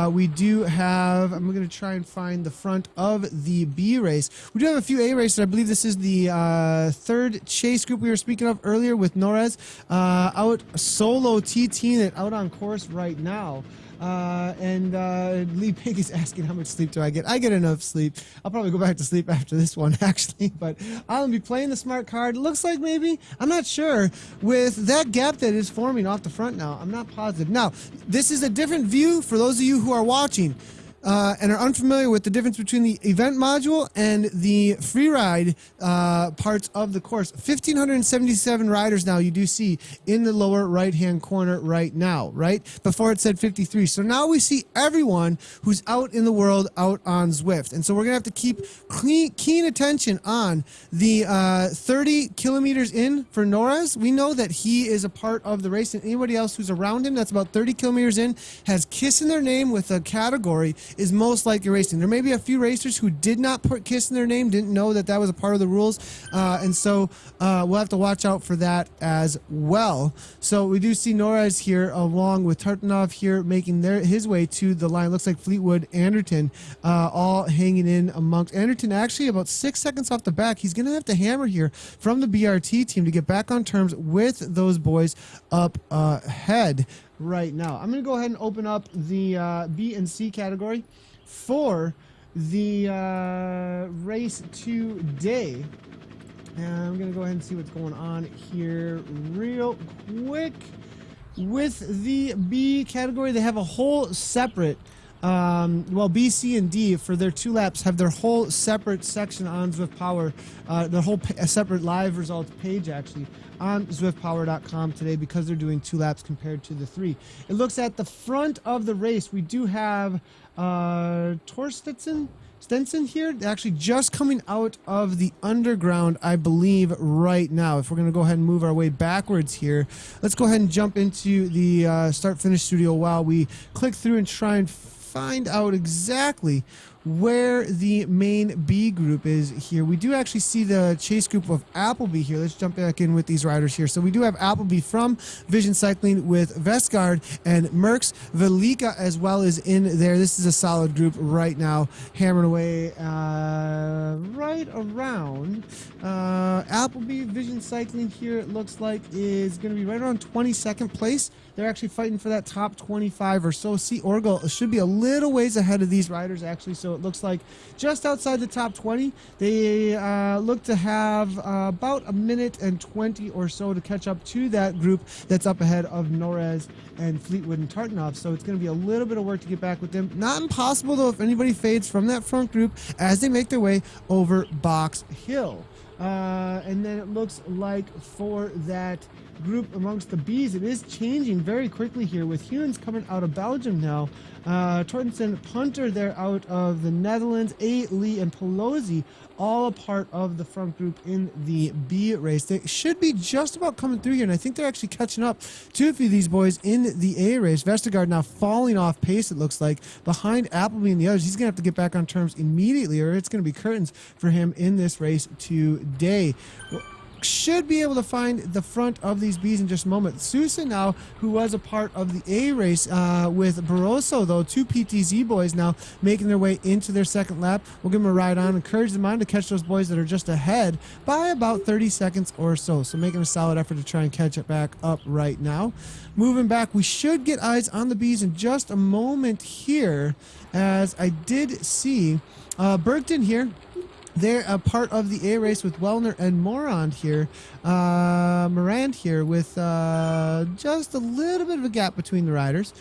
we do have, I'm going to try and find the front of the B race. We do have a few A races. I believe this is the third chase group we were speaking of earlier with Norez out solo TTing it out on course right now. Lee Pig is asking how much sleep do I get. I get enough sleep. I'll probably go back to sleep after this one, actually. But I'll be playing the smart card. Looks like maybe, I'm not sure, with that gap that is forming off the front now. I'm not positive. Now, this is a different view for those of you who are watching and are unfamiliar with the difference between the event module and the free ride parts of the course. 1,577 riders now you do see in the lower right-hand corner right now, right? Before it said 53. So now we see everyone who's out in the world out on Zwift. And so we're going to have to keep keen attention on the 30 kilometers in for Norez. We know that he is a part of the race, and anybody else who's around him that's about 30 kilometers in has KISS in their name with a category is most likely racing. There may be a few racers who did not put KISS in their name, didn't know that that was a part of the rules, and so we'll have to watch out for that as well. So we do see Norez here along with Tartanov here making his way to the line. Looks like Fleetwood, Anderton all hanging in amongst. Anderton actually about 6 seconds off the back. He's going to have to hammer here from the BRT team to get back on terms with those boys up ahead right now. I'm going to go ahead and open up the B and C category for the race today. And I'm going to go ahead and see what's going on here real quick. With the B category, they have a whole separate well, B, C, and D for their 2 laps have their whole separate section on Zwift Power, their whole separate live results page actually on ZwiftPower.com today because they're doing 2 laps compared to the 3. It looks at the front of the race. We do have Stenson here, actually just coming out of the underground, I believe, right now. If we're going to go ahead and move our way backwards here, let's go ahead and jump into the start-finish studio while we click through and try and find out exactly where the main B group is here. We do actually see the chase group of Appleby here. Let's jump back in with these riders here. So we do have Appleby from Vision Cycling with Vestgaard and Merckx. Velika as well is in there. This is a solid group right now, hammering away right around Appleby. Vision Cycling here, it looks like, is going to be right around 22nd place. They're actually fighting for that top 25 or so. See, Orgel should be a little ways ahead of these riders, actually. So So it looks like just outside the top 20. They look to have about a minute and 20 or so to catch up to that group that's up ahead of Norez and Fleetwood and Tartanov. So it's going to be a little bit of work to get back with them. Not impossible, though, if anybody fades from that front group as they make their way over Box Hill. And then it looks like for that group amongst the Bs, it is changing very quickly here with Huens coming out of Belgium now. Tortensen, Punter there out of the Netherlands, A. Lee, and Pelosi all a part of the front group in the B race. They should be just about coming through here, and I think they're actually catching up to a few of these boys in the A race. Vestergaard now falling off pace, it looks like, behind Appleby and the others. He's going to have to get back on terms immediately, or it's going to be curtains for him in this race today. Should be able to find the front of these Bs in just a moment. Sousa now, who was a part of the A race with Barroso, though, two PTZ boys now making their way into their second lap. We'll give them a ride on, encourage them on to catch those boys that are just ahead by about 30 seconds or so. So making a solid effort to try and catch it back up right now. Moving back, we should get eyes on the Bs in just a moment here, as I did see Bergton here. They're a part of the A race with Wellner and Morand here. Morand here with just a little bit of a gap between the riders.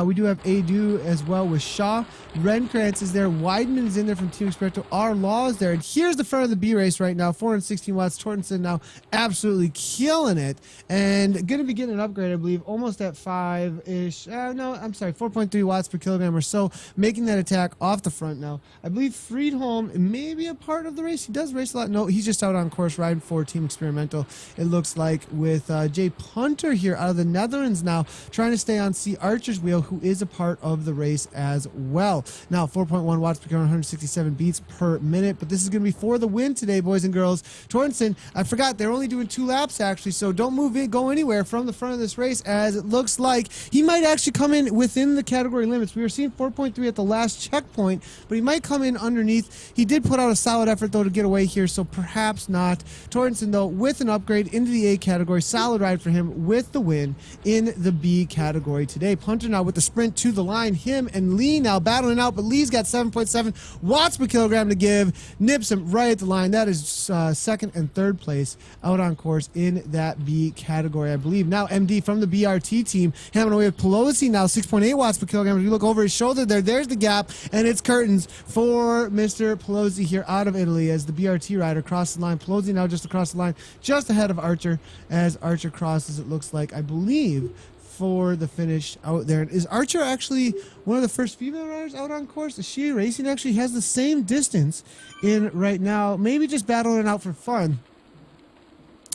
We do have Adu as well with Shaw. Renkrantz is there. Weidman is in there from Team Experto. Our Law is there. And here's the front of the B race right now. 416 watts. Tortensen now absolutely killing it. And going to be getting an upgrade, I believe, almost at 5-ish. No, I'm sorry, 4.3 watts per kilogram or so. Making that attack off the front now. I believe Friedholm may be a part of the race. He does race a lot. No, he's just out on course riding for Team Experimental. It looks like with Jay Punter here out of the Netherlands now, trying to stay on C. Archer's wheel, who is a part of the race as well. Now, 4.1 watts per kilogram, 167 beats per minute, but this is going to be for the win today, boys and girls. Torstensen, I forgot, they're only doing 2 laps, actually, so don't move in, go anywhere from the front of this race, as it looks like he might actually come in within the category limits. We were seeing 4.3 at the last checkpoint, but he might come in underneath. He did put out a solid effort, though, to get away here, so perhaps not. Torstensen, though, with an upgrade into the A category, solid ride for him with the win in the B category today. Punter now with the sprint to the line. Him and Lee now battling out, but Lee's got 7.7 watts per kilogram to give. Nips him right at the line. That is second and third place out on course in that B category, I believe. Now MD from the BRT team hammering away with Pelosi now, 6.8 watts per kilogram. If you look over his shoulder there's the gap, and it's curtains for Mr. Pelosi here out of Italy as the BRT rider crosses the line. Pelosi now just across the line, just ahead of Archer as Archer crosses, it looks like, I believe, for the finish out there. Is Archer actually one of the first female riders out on course? Is she racing? Actually has the same distance in right now, maybe just battling it out for fun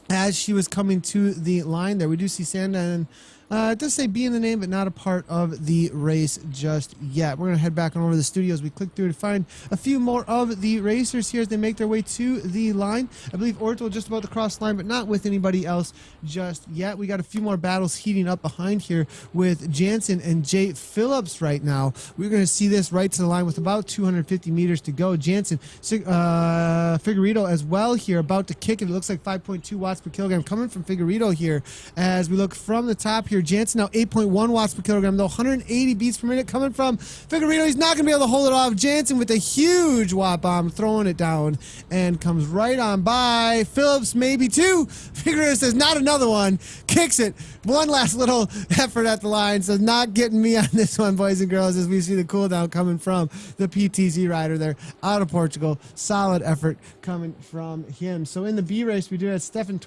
as she was coming to the line there. We do see Sandan. It does say B in the name, but not a part of the race just yet. We're going to head back on over to the studio as we click through to find a few more of the racers here as they make their way to the line. I believe Ortel just about to cross the line, but not with anybody else just yet. We got a few more battles heating up behind here with Jansen and Jay Phillips right now. We're going to see this right to the line with about 250 meters to go. Jansen, Figueredo as well here, about to kick it. It looks like 5.2 watts per kilogram coming from Figueredo here as we look from the top here. Jansen now 8.1 watts per kilogram, though 180 beats per minute coming from Figueredo. He's not going to be able to hold it off. Jansen with a huge watt bomb, throwing it down, and comes right on by. Phillips maybe 2. Figueredo says not another one. Kicks it. One last little effort at the line. So not getting me on this one, boys and girls, as we see the cooldown coming from the PTZ rider there out of Portugal. Solid effort coming from him. So in the B race, we do have Stefan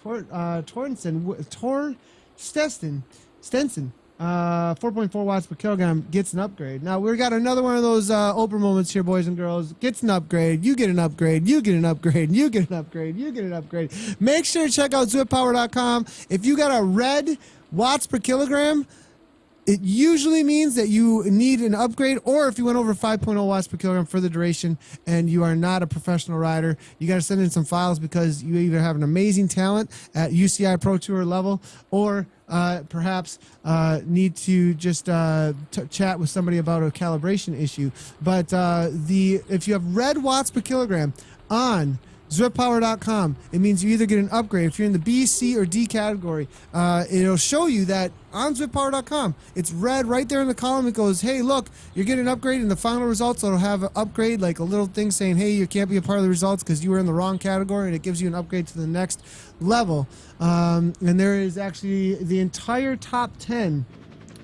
Stenson, 4.4 watts per kilogram, gets an upgrade. Now, we've got another one of those Oprah moments here, boys and girls. Gets an upgrade, you get an upgrade, you get an upgrade, you get an upgrade, you get an upgrade. Make sure to check out ZWIPpower.com. If you got a red watts per kilogram, it usually means that you need an upgrade, or if you went over 5.0 watts per kilogram for the duration and you are not a professional rider, you got to send in some files because you either have an amazing talent at UCI Pro Tour level, or perhaps need to just chat with somebody about a calibration issue. But if you have red watts per kilogram on ZwiftPower.com. It means you either get an upgrade. If you're in the B, C, or D category, it'll show you that on ZwiftPower.com. It's red right there in the column. It goes, hey, look, you're getting an upgrade. In the final results, it'll have an upgrade, like a little thing saying, hey, you can't be a part of the results because you were in the wrong category, and it gives you an upgrade to the next level. And there is actually the entire top 10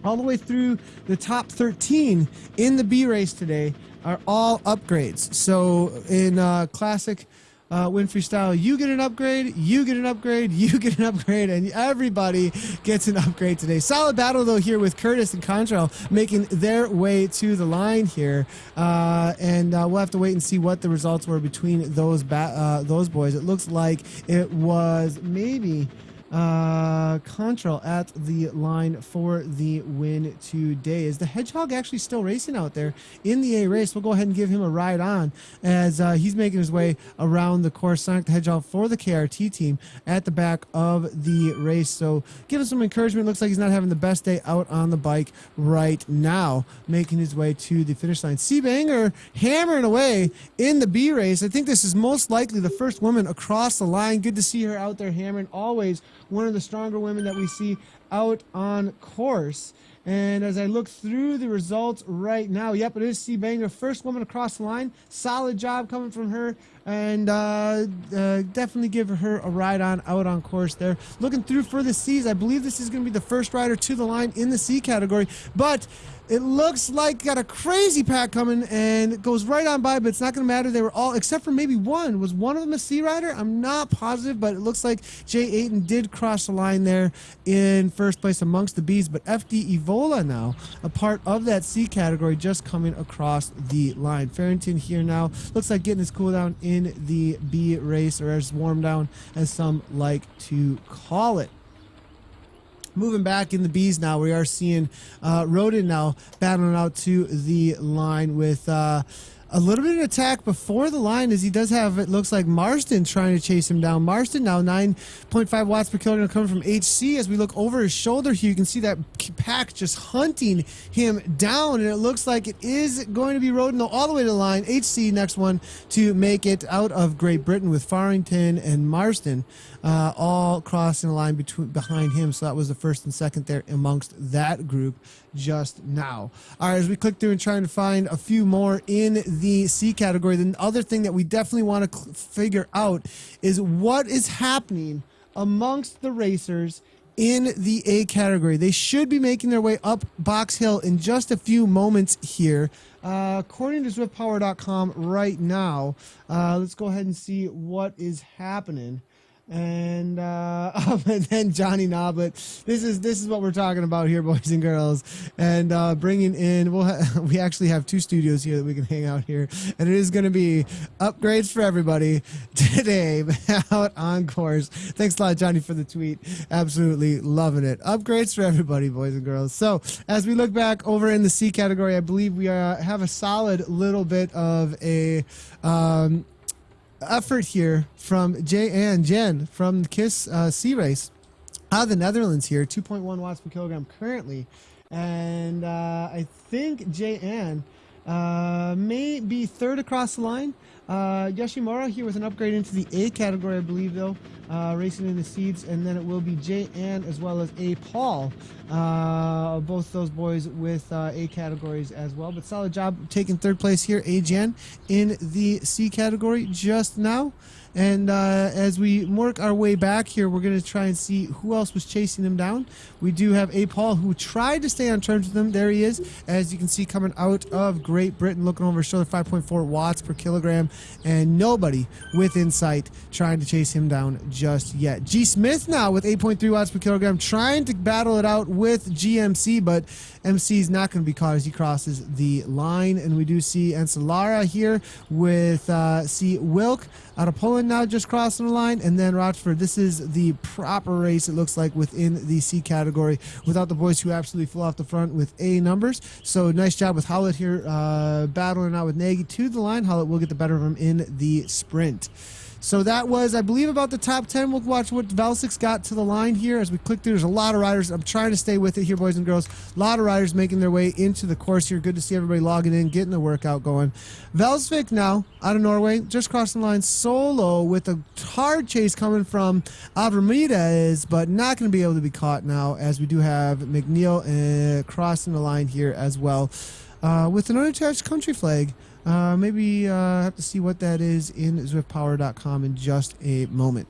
all the way through the top 13 in the B race today are all upgrades. So in classic Winfrey style, you get an upgrade, you get an upgrade, you get an upgrade, and everybody gets an upgrade today. Solid battle though here with Curtis and Contrail making their way to the line here, and we'll have to wait and see what the results were between those boys. It looks like it was maybe Contrail at the line for the win today. Is the Hedgehog actually still racing out there in the A race? We'll go ahead and give him a ride on as he's making his way around the course. Sonic the Hedgehog for the KRT team at the back of the race. So give him some encouragement. Looks like he's not having the best day out on the bike right now, making his way to the finish line. C-Banger hammering away in the B race. I think this is most likely the first woman across the line. Good to see her out there hammering. Always one of the stronger women that we see out on course. And as I look through the results right now, yep, it is C-Banger, first woman across the line. Solid job coming from her, and definitely give her a ride on out on course there. Looking through for the C's, I believe this is going to be the first rider to the line in the C category, but it looks like got a crazy pack coming, and it goes right on by, but it's not going to matter. They were all, except for maybe one. Was one of them a C rider? I'm not positive, but it looks like Jay Ayton did cross the line there in first place amongst the B's, but FD Evola now, a part of that C category, just coming across the line. Farrington here now, looks like getting his cool down in the B race, or as warm down as some like to call it. Moving back in the B's now, we are seeing Rodin now battling out to the line with a little bit of attack before the line, as he does have, it looks like, Marston trying to chase him down. Marston now 9.5 watts per kilogram coming from HC. As we look over his shoulder here, you can see that pack just hunting him down, and it looks like it is going to be Rodin all the way to the line. HC next one to make it out of Great Britain, with Farrington and Marston all crossing the line behind him. So that was the first and second there amongst that group just now. All right, as we click through and trying to find a few more in the C category, the other thing that we definitely want to figure out is what is happening amongst the racers in the A category. They should be making their way up Box Hill in just a few moments here. According to SwiftPower.com right now, let's go ahead and see what is happening. And then Johnny Noblet. This is what we're talking about here, boys and girls. And bringing in, we actually have two studios here that we can hang out here, and it is going to be upgrades for everybody today out on course. Thanks a lot, Johnny, for the tweet. Absolutely loving it. Upgrades for everybody, boys and girls. So as we look back over in the C category, I believe we have a solid little bit of a effort here from Jay and Jen from the KISS C race out of the Netherlands here, 2.1 watts per kilogram currently. And I think Jay Ann may be third across the line. Yoshimura here with an upgrade into the A category, I believe, though, racing in the seeds. And then it will be Jay Ann as well as A Paul, both those boys with A categories as well. But solid job taking third place here, A Jan, in the C category just now. And as we work our way back here, we're going to try and see who else was chasing him down. We do have A. Paul, who tried to stay on terms with him. There he is, as you can see, coming out of Great Britain, looking over his shoulder, 5.4 watts per kilogram, and nobody within sight trying to chase him down just yet. G. Smith now with 8.3 watts per kilogram, trying to battle it out with GMC, but MC is not going to be caught as he crosses the line. And we do see Encelara here with C. Wilk out of Poland now just crossing the line, and then Rochford. This is the proper race, it looks like, within the C category, without the boys who absolutely flew off the front with A numbers. So nice job with Howlett here, battling out with Nagy to the line. Howlett will get the better of him in the sprint. So that was, I believe, about the top 10. We'll watch what Velsic's got to the line here as we click through. There's a lot of riders. I'm trying to stay with it here, boys and girls. A lot of riders making their way into the course here. Good to see everybody logging in, getting the workout going. Velsvik now, out of Norway, just crossing the line solo with a hard chase coming from Avramitez, but not going to be able to be caught now, as we do have McNeil crossing the line here as well with an unattached country flag. Maybe have to see what that is in ZwiftPower.com in just a moment.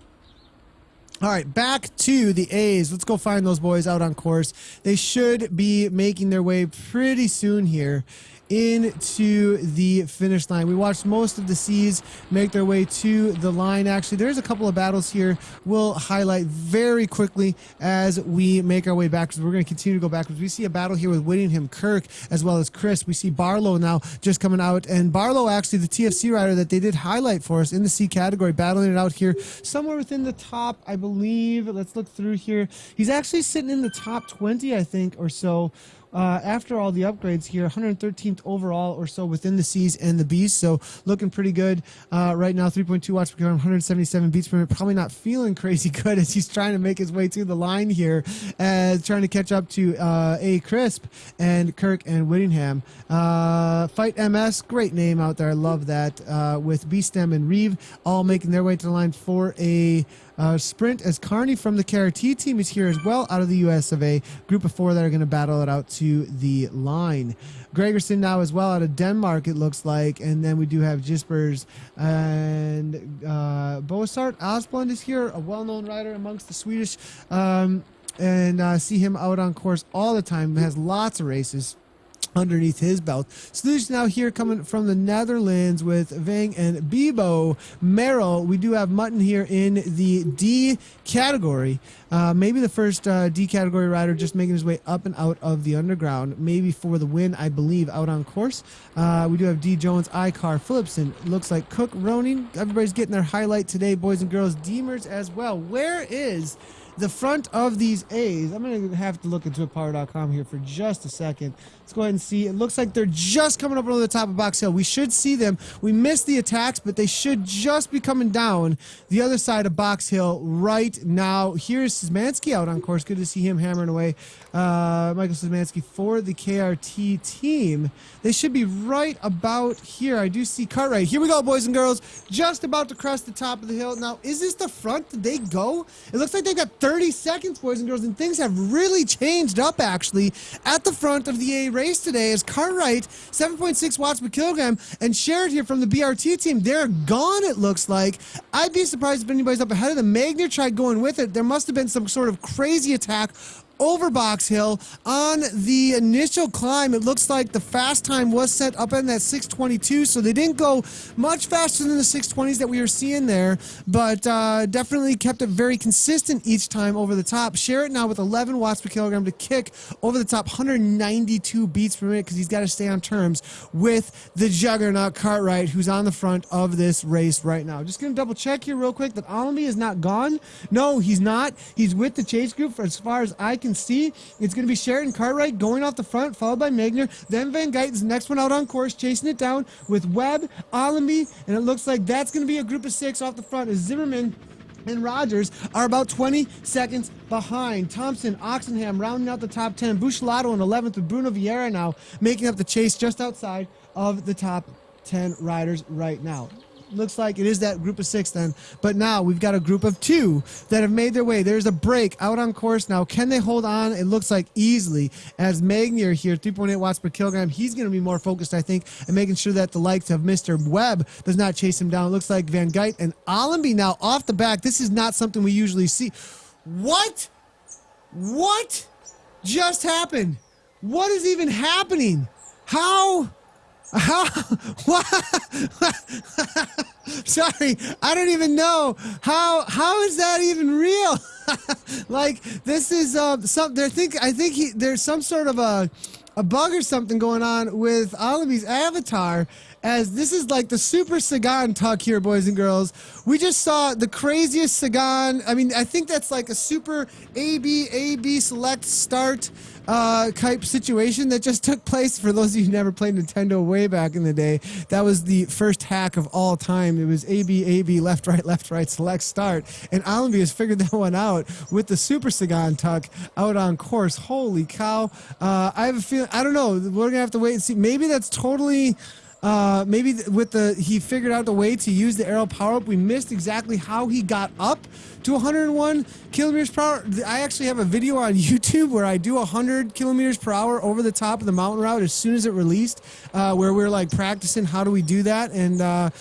All right, back to the A's. Let's go find those boys out on course. They should be making their way pretty soon here into the finish line. We watched most of the C's make their way to the line. Actually, there's a couple of battles here we'll highlight very quickly as we make our way backwards. We're going to continue to go backwards. We see a battle here with Whittingham, Kirk, as well as Chris. We see Barlow now just coming out, and Barlow, actually the TFC rider that they did highlight for us in the C category, battling it out here somewhere within the top, I believe. Let's look through here. He's actually sitting in the top 20, I think, or so. After all the upgrades here, 113th overall or so within the C's and the B's, so looking pretty good right now. 3.2 watts per kilogram, 177 beats per minute. Probably not feeling crazy good as he's trying to make his way to the line here, trying to catch up to A. Crisp and Kirk and Whittingham. Fight MS, great name out there. I love that. With B-Stem and Reeve all making their way to the line for a sprint, as Carney from the KRT team is here as well, out of the US of A. Group of 4 that are going to battle it out to the line. Gregerson now as well out of Denmark, it looks like. And then we do have Jispers and Bossart Asplund is here, a well-known rider amongst the Swedish. And see him out on course all the time. Has lots of races underneath his belt. Sluice now here coming from the Netherlands with Vang and Bibo Merrill. We do have Mutton here in the D category. Maybe the first D category rider just making his way up and out of the underground. Maybe for the win, I believe, out on course. We do have D Jones, Icar, Phillipson. Looks like Cook, Ronin. Everybody's getting their highlight today, boys and girls. Deemers as well. Where is the front of these A's? I'm going to have to look into ZwiftPower.com here for just a second. Let's go ahead and see. It looks like they're just coming up over the top of Box Hill. We should see them. We missed the attacks, but they should just be coming down the other side of Box Hill right now. Here's Szymanski out on course. Good to see him hammering away. Michael Szymanski for the KRT team. They should be right about here. I do see Cartwright. Here we go, boys and girls. Just about to crest the top of the hill. Now, is this the front? Did they go? It looks like they got 30 seconds, boys and girls, and things have really changed up, actually, at the front of the A race today, as Cartwright, 7.6 watts per kilogram, and Sherrod here from the BRT team, they're gone, it looks like. I'd be surprised if anybody's up ahead of them. Magner tried going with it. There must have been some sort of crazy attack over Box Hill on the initial climb. It looks like the fast time was set up in that 6:22, so they didn't go much faster than the 6:20s that we were seeing there, but definitely kept it very consistent each time over the top. Sherrod now with 11 watts per kilogram to kick over the top, 192 beats per minute, because he's got to stay on terms with the juggernaut Cartwright, who's on the front of this race right now. Just going to double check here real quick that Allenby is not gone. No, he's not. He's with the chase group for as far as I can see. It's going to be Sheridan Cartwright going off the front, followed by Magner. Then Van Guyten's the next one out on course, chasing it down with Webb, Allenby, and it looks like that's going to be a group of 6 off the front as Zimmerman and Rogers are about 20 seconds behind. Thompson, Oxenham rounding out the top 10. Bucciolato in 11th with Bruno Vieira now making up the chase just outside of the top 10 riders right now. Looks like it is that group of 6 then, but now we've got a group of 2 that have made their way. There's a break out on course now. Can they hold on? It looks like easily, as Magnier here, 3.8 watts per kilogram. He's going to be more focused, I think, and making sure that the likes of Mr. Webb does not chase him down. It looks like Van Guyten and Allenby now off the back. This is not something we usually see. What just happened? What is even happening? How? What? Sorry, I don't even know. How is that even real? Like, this is some. I think there's some sort of a bug or something going on with Allenby's avatar, as this is like the super Sagan tuck here, boys and girls. We just saw the craziest Sagan. I mean, I think that's like a super A-B select start type situation that just took place. For those of you who never played Nintendo way back in the day, that was the first hack of all time. It was A-B, left, right, select, start. And Allenby has figured that one out with the Super Sagan tuck out on course. Holy cow. I have a feeling, I don't know, we're going to have to wait and see. Maybe that's totally... maybe with he figured out the way to use the aero power up. We missed exactly how he got up to 101 kilometers per hour. I actually have a video on YouTube where I do 100 kilometers per hour over the top of the mountain route as soon as it released, where we're like practicing how do we do that. And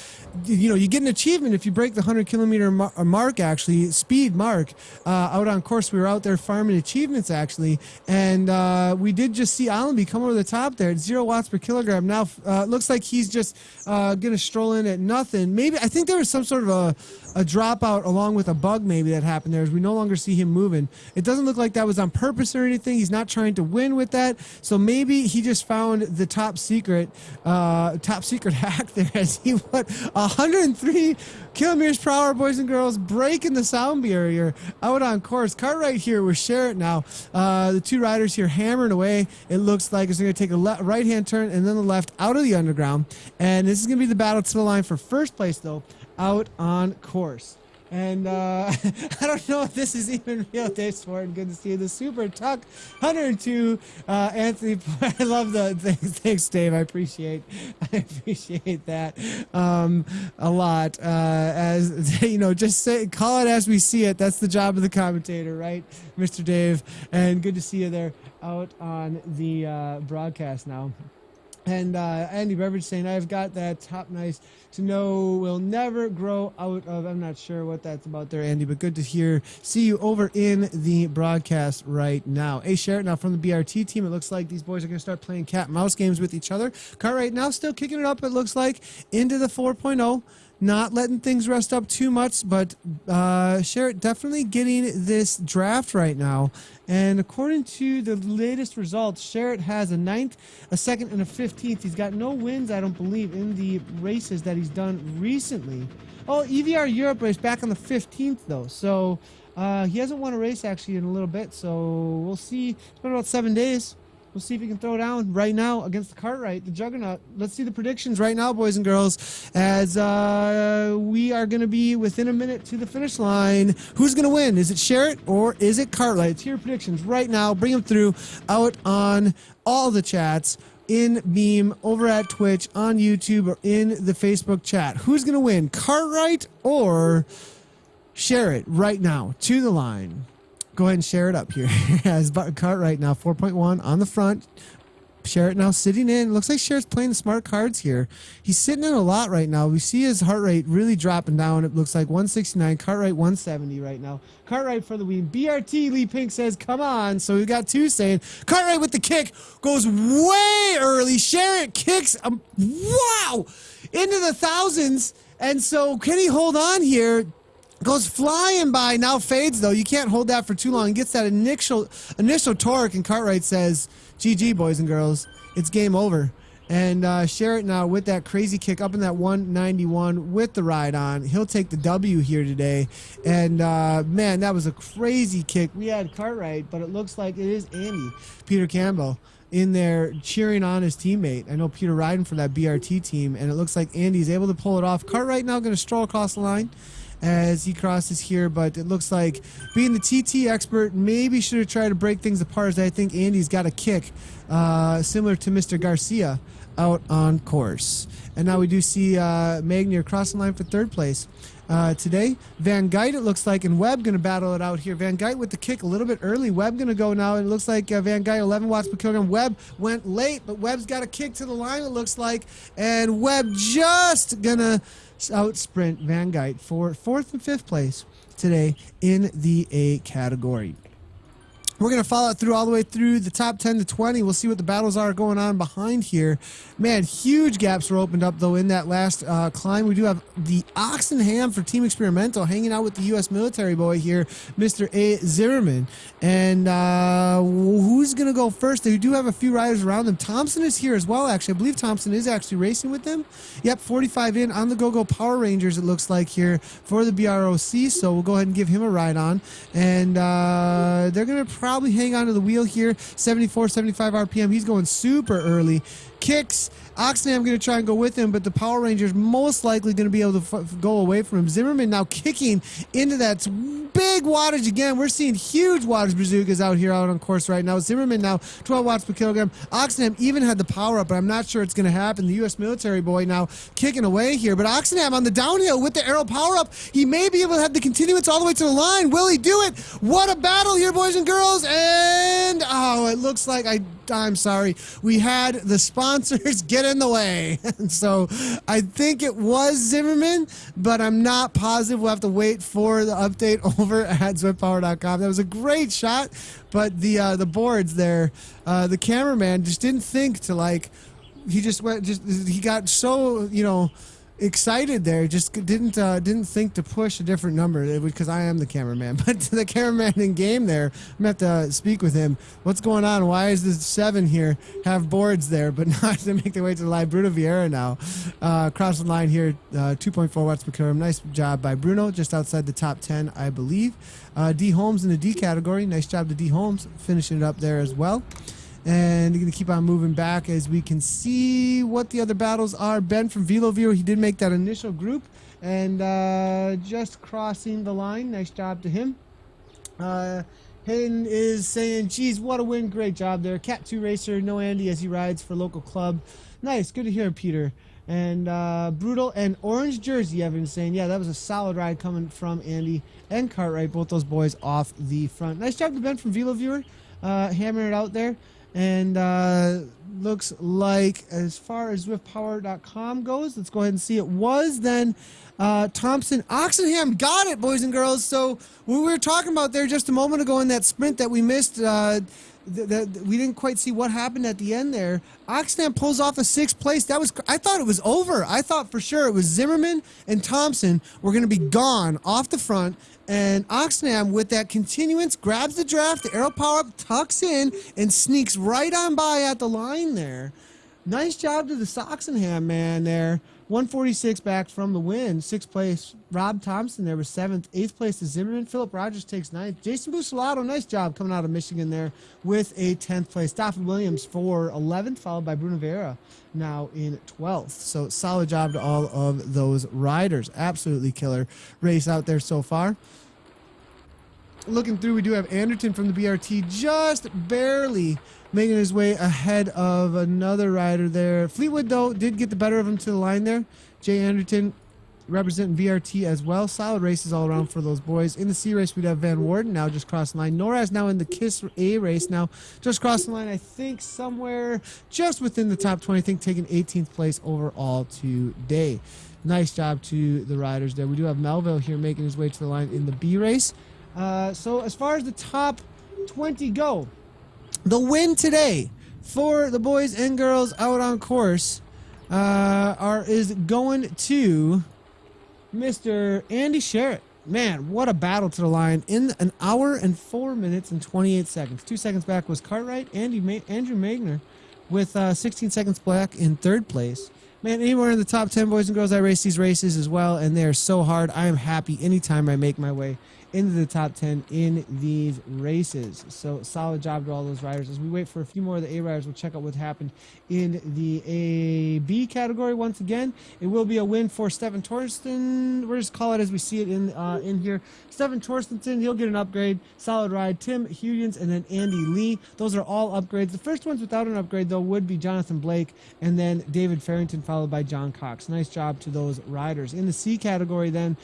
you know, you get an achievement if you break the 100 kilometer mark, actually speed mark, out on course. We were out there farming achievements actually, and we did just see Allenby come over the top there at 0 watts per kilogram. Now it looks like he's just gonna stroll in at nothing. Maybe, I think there was some sort of a dropout along with a bug maybe that happened there, as we no longer see him moving. It doesn't look like that was on purpose or anything. He's not trying to win with that, so maybe he just found the top secret hack there, as he went 103 kilometers per hour, boys and girls, breaking the sound barrier out on course. Cartwright here with Sherritt now. The two riders here hammering away. It looks like it's going to take a right-hand turn and then the left out of the underground. And this is going to be the battle to the line for first place, though, out on course. And I don't know if this is even real. Dave Swarton, good to see you. The Super Tuck 102. Anthony, I love the thanks, Dave. I appreciate that a lot. As you know, just call it as we see it. That's the job of the commentator, right, Mr. Dave? And good to see you there out on the broadcast now. And Andy Beveridge saying, I've got that top nice to know will never grow out of. I'm not sure what that's about there, Andy, but good to see you over in the broadcast right now. Hey, Sherritt now from the BRT team. It looks like these boys are going to start playing cat and mouse games with each other. Cartwright now still kicking it up, it looks like, into the 4.0. Not letting things rest up too much, but Sherritt definitely getting this draft right now. And according to the latest results, Sherritt has a 9th, a 2nd, and a 15th. He's got no wins, I don't believe, in the races that he's done recently. Oh, EVR Europe race back on the 15th, though. So he hasn't won a race, actually, in a little bit. So we'll see. It's been about 7 days. We'll see if he can throw down right now against the Cartwright, the Juggernaut. Let's see the predictions right now, boys and girls, as we are going to be within a minute to the finish line. Who's going to win? Is it Sherritt or is it Cartwright? It's your predictions right now. Bring them through out on all the chats, in Beam, over at Twitch, on YouTube, or in the Facebook chat. Who's going to win, Cartwright or Sherritt right now? To the line. Go ahead and share it up here. As Cartwright now 4.1 on the front. Sherritt now sitting in. Looks like Sherritt's playing the smart cards here. He's sitting in a lot right now. We see his heart rate really dropping down. It looks like 169. Cartwright 170 right now. Cartwright for the win. BRT Lee Pink says, come on. So we've got two saying. Cartwright with the kick goes way early. Sherritt kicks, wow, into the thousands. And so can he hold on here? Goes flying by, now fades though. You can't hold that for too long. Gets that initial torque, and Cartwright says, GG, boys and girls. It's game over. And Sherritt now with that crazy kick up in that 191 with the ride on. He'll take the W here today. And man, that was a crazy kick. We had Cartwright, but it looks like it is Andy, Peter Campbell, in there cheering on his teammate. I know Peter riding for that BRT team, and it looks like Andy's able to pull it off. Cartwright now going to stroll across the line as he crosses here, but it looks like being the TT expert maybe should have tried to break things apart, as I think Andy's got a kick similar to Mr. Garcia out on course. And now we do see Magnier crossing line for third place. Today, Van Geit, it looks like, and Webb going to battle it out here. Van Geit with the kick a little bit early. Webb going to go now. It looks like Van Geit 11 watts per kilogram. Webb went late, but Webb's got a kick to the line, it looks like, and Webb just going to out sprint Van Geit for 4th and 5th place today in the A category. We're going to follow it through all the way through the top 10 to 20. We'll see what the battles are going on behind here. Man, huge gaps were opened up, though, in that last climb. We do have the Oxenham for Team Experimental hanging out with the U.S. military boy here, Mr. A. Zimmerman. And who's going to go first? They do have a few riders around them. Thompson is here as well, actually. I believe Thompson is actually racing with them. Yep, 45 in on the Go-Go Power Rangers, it looks like, here for the BROC. So we'll go ahead and give him a ride on. And they're going to probably hang on to the wheel here. 74, 75 RPM. He's going super early. Kicks. Oxenham going to try and go with him, but the Power Rangers most likely going to be able to go away from him. Zimmerman now kicking into that big wattage again. We're seeing huge wattage bazookas out here out on course right now. Zimmerman now 12 watts per kilogram. Oxenham even had the power up, but I'm not sure it's going to happen. The U.S. military boy now kicking away here, but Oxenham on the downhill with the arrow power up. He may be able to have the continuance all the way to the line. Will he do it? What a battle here, boys and girls. And oh, it looks like I'm sorry. We had the sponsors get in the way. So I think it was Zimmerman, but I'm not positive. We'll have to wait for the update over at zwiftpower.com. That was a great shot, but the boards there, the cameraman just didn't think to he got so, excited there, just didn't think to push a different number because I am the cameraman. But the cameraman in game there, I'm gonna have to speak with him. What's going on? Why is this 7 here have boards there, but not to make their way to the line? Bruno Vieira now across the line here, 2.4 watts per kilogram. Nice job by Bruno, just outside the top 10, I believe. D Holmes in the D category. Nice job to D Holmes, finishing it up there as well. And you're going to keep on moving back as we can see what the other battles are. Ben from Velo Viewer, he did make that initial group. And just crossing the line. Nice job to him. Hayden is saying, geez, what a win. Great job there. Cat 2 Racer, no Andy as he rides for local club. Nice. Good to hear, Peter. And Brutal and Orange Jersey, Evan is saying, yeah, that was a solid ride coming from Andy and Cartwright, both those boys off the front. Nice job to Ben from Velo Viewer, hammering it out there. And looks like as far as zwiftpower.com goes, let's go ahead and see. It was then Thompson. Oxenham got it, boys and girls. So we were talking about there just a moment ago in that sprint that we missed, we didn't quite see what happened at the end there. Oxenham pulls off a 6th place. I thought it was over. I thought for sure it was Zimmerman and Thompson were going to be gone off the front. And Oxenham, with that continuance, grabs the draft, the arrow power up, tucks in, and sneaks right on by at the line there. Nice job to the Oxenham man there. 146 back from the win. 6th place, Rob Thompson there was 7th. 8th place to Zimmerman. Philip Rogers takes 9th. Jason Busolato, nice job coming out of Michigan there with a 10th place. Stafford Williams for 11th, followed by Bruno Vieira now in 12th. So solid job to all of those riders. Absolutely killer race out there so far. Looking through, we do have Anderton from the BRT just barely making his way ahead of another rider there. Fleetwood, though, did get the better of him to the line there. Jay Anderton representing BRT as well. Solid races all around for those boys. In the C race, we'd have Van Worden now just crossing the line. Noraz now in the KISS A race now just crossing the line, I think somewhere just within the top 20. I think taking 18th place overall today. Nice job to the riders there. We do have Melville here making his way to the line in the B race. So as far as the top 20 go, the win today for the boys and girls out on course is going to Mr. Andy Sherritt. Man, what a battle to the line in an hour and 4 minutes and 28 seconds. 2 seconds back was Cartwright. Andrew Magner with 16 seconds back in 3rd place. Man, anywhere in the top 10, boys and girls, I race these races as well, and they are so hard. I am happy anytime I make my way into the top 10 in these races. So solid job to all those riders. As we wait for a few more of the A riders, we'll check out what happened in the AB category once again. It will be a win for Stefan Torstenson. We'll just call it as we see it in here. Stefan Torstenson, he'll get an upgrade. Solid ride. Tim Hugians and then Andy Lee. Those are all upgrades. The first ones without an upgrade, though, would be Jonathan Blake and then David Farrington, followed by John Cox. Nice job to those riders. In the C category, then,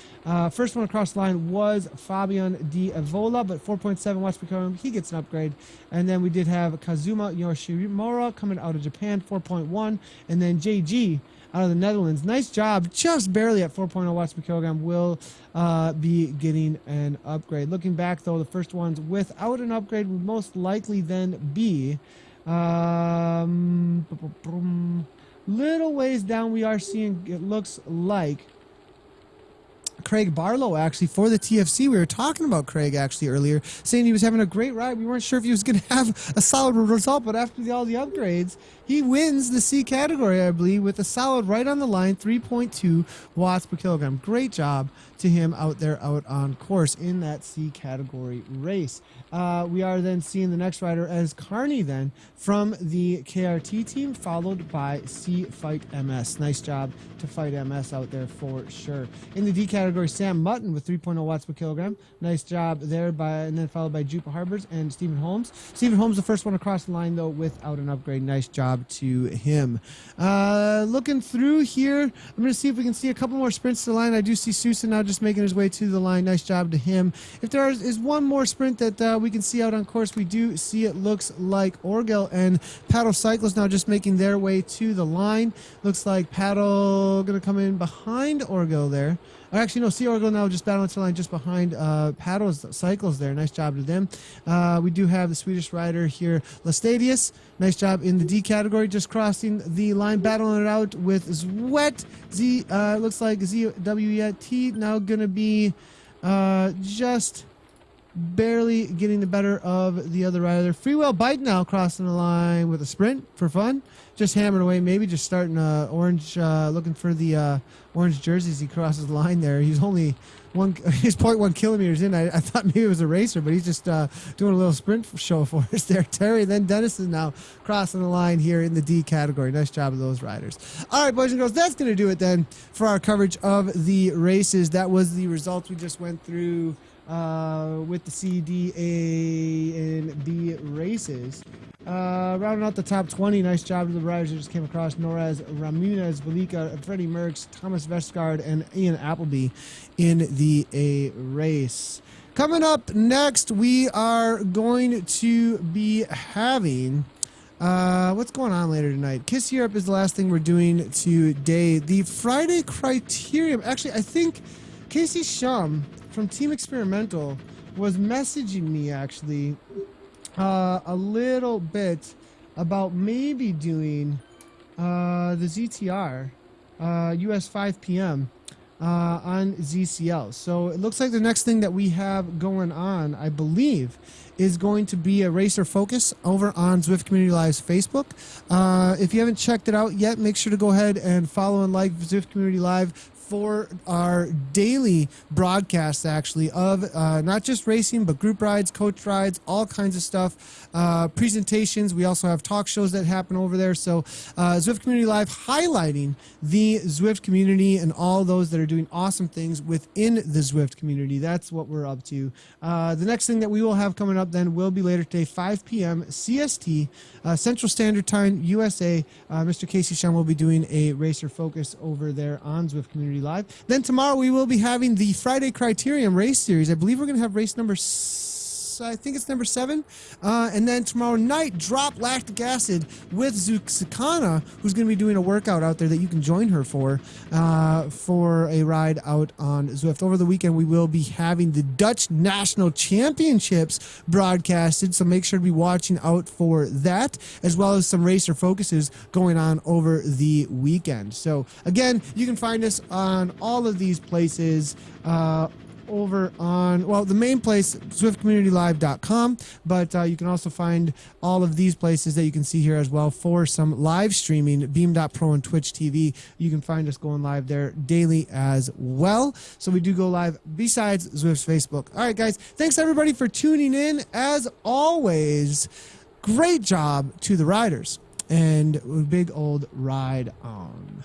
first one across the line was Fabian Di Evola, but 4.7 watts per kilogram. He gets an upgrade. And then we did have Kazuma Yoshimura coming out of Japan, 4.1. And then JG out of the Netherlands. Nice job, just barely at 4.0 watts per kilogram, will be getting an upgrade. Looking back, though, the first ones without an upgrade would most likely then be little ways down. We are seeing, it looks like, Craig Barlow, actually, for the TFC. We were talking about Craig, actually, earlier, saying he was having a great ride. We weren't sure if he was going to have a solid result, but after all the upgrades, he wins the C category, I believe, with a solid right on the line, 3.2 watts per kilogram. Great job to him out there, out on course in that C category race. We are then seeing the next rider as Carney then from the KRT team, followed by C Fight MS. Nice job to Fight MS out there for sure. In the D category, Sam Mutton with 3.0 watts per kilogram. Nice job there, and then followed by Jupa Harbors and Stephen Holmes. Stephen Holmes, the first one across the line, though, without an upgrade. Nice job to him. Looking through here, I'm going to see if we can see a couple more sprints to the line. I do see Sousa now just making his way to the line. Nice job to him. If there is one more sprint that we can see out on course, we do see it looks like Orgel and Paddle Cyclist now just making their way to the line. Looks like Paddle going to come in behind Orgel there. Actually, no, see Orgel now just battling to the line just behind Paddle's Cycles there. Nice job to them. We do have the Swedish rider here, Lestadius. Nice job in the D category, just crossing the line, battling it out with Zwet. Looks like ZWET now going to be just barely getting the better of the other rider. Freewell Bike now crossing the line with a sprint for fun. Just hammering away, maybe just starting orange, looking for the orange jerseys. He crosses the line there. He's only he's 0.1 kilometers in. I thought maybe it was a racer, but he's just doing a little sprint show for us there. Terry, then Dennis is now crossing the line here in the D category. Nice job of those riders. All right, boys and girls, that's going to do it then for our coverage of the races. That was the results we just went through with the C, D, A, and B races. Rounding out the top 20, nice job to the riders who just came across: Norez, Ramirez, Velika, Freddie Merckx, Thomas Vestgaard, and Ian Appleby in the A race. Coming up next, we are going to be having what's going on later tonight. Kiss Europe is the last thing we're doing today. The Friday Criterium. Actually, I think Casey Shum from Team Experimental was messaging me actually a little bit about maybe doing the ZTR US 5 p.m. On ZCL. So it looks like the next thing that we have going on, I believe, is going to be a racer focus over on Zwift Community Live's Facebook. If you haven't checked it out yet, make sure to go ahead and follow and like Zwift Community Live for our daily broadcasts, actually, of not just racing, but group rides, coach rides, all kinds of stuff, presentations. We also have talk shows that happen over there. So Zwift Community Live highlighting the Zwift community and all those that are doing awesome things within the Zwift community. That's what we're up to. The next thing that we will have coming up then will be later today, 5 p.m. CST, Central Standard Time, USA. Mr. Casey Shum will be doing a racer focus over there on Zwift Community Live. Then tomorrow we will be having the Friday Criterium race series. I believe we're going to have race number I think it's number 7. And then tomorrow night, drop lactic acid with Zuxikana, who's going to be doing a workout out there that you can join her for a ride out on Zwift. Over the weekend, we will be having the Dutch National Championships broadcasted, so make sure to be watching out for that, as well as some racer focuses going on over the weekend. So again, you can find us on all of these places, over on, well, the main place, ZwiftCommunityLive.com, but you can also find all of these places that you can see here as well for some live streaming, Beam.pro and Twitch TV. You can find us going live there daily as well. So we do go live besides Zwift's Facebook. All right, guys, thanks everybody for tuning in. As always, great job to the riders, and big old ride on.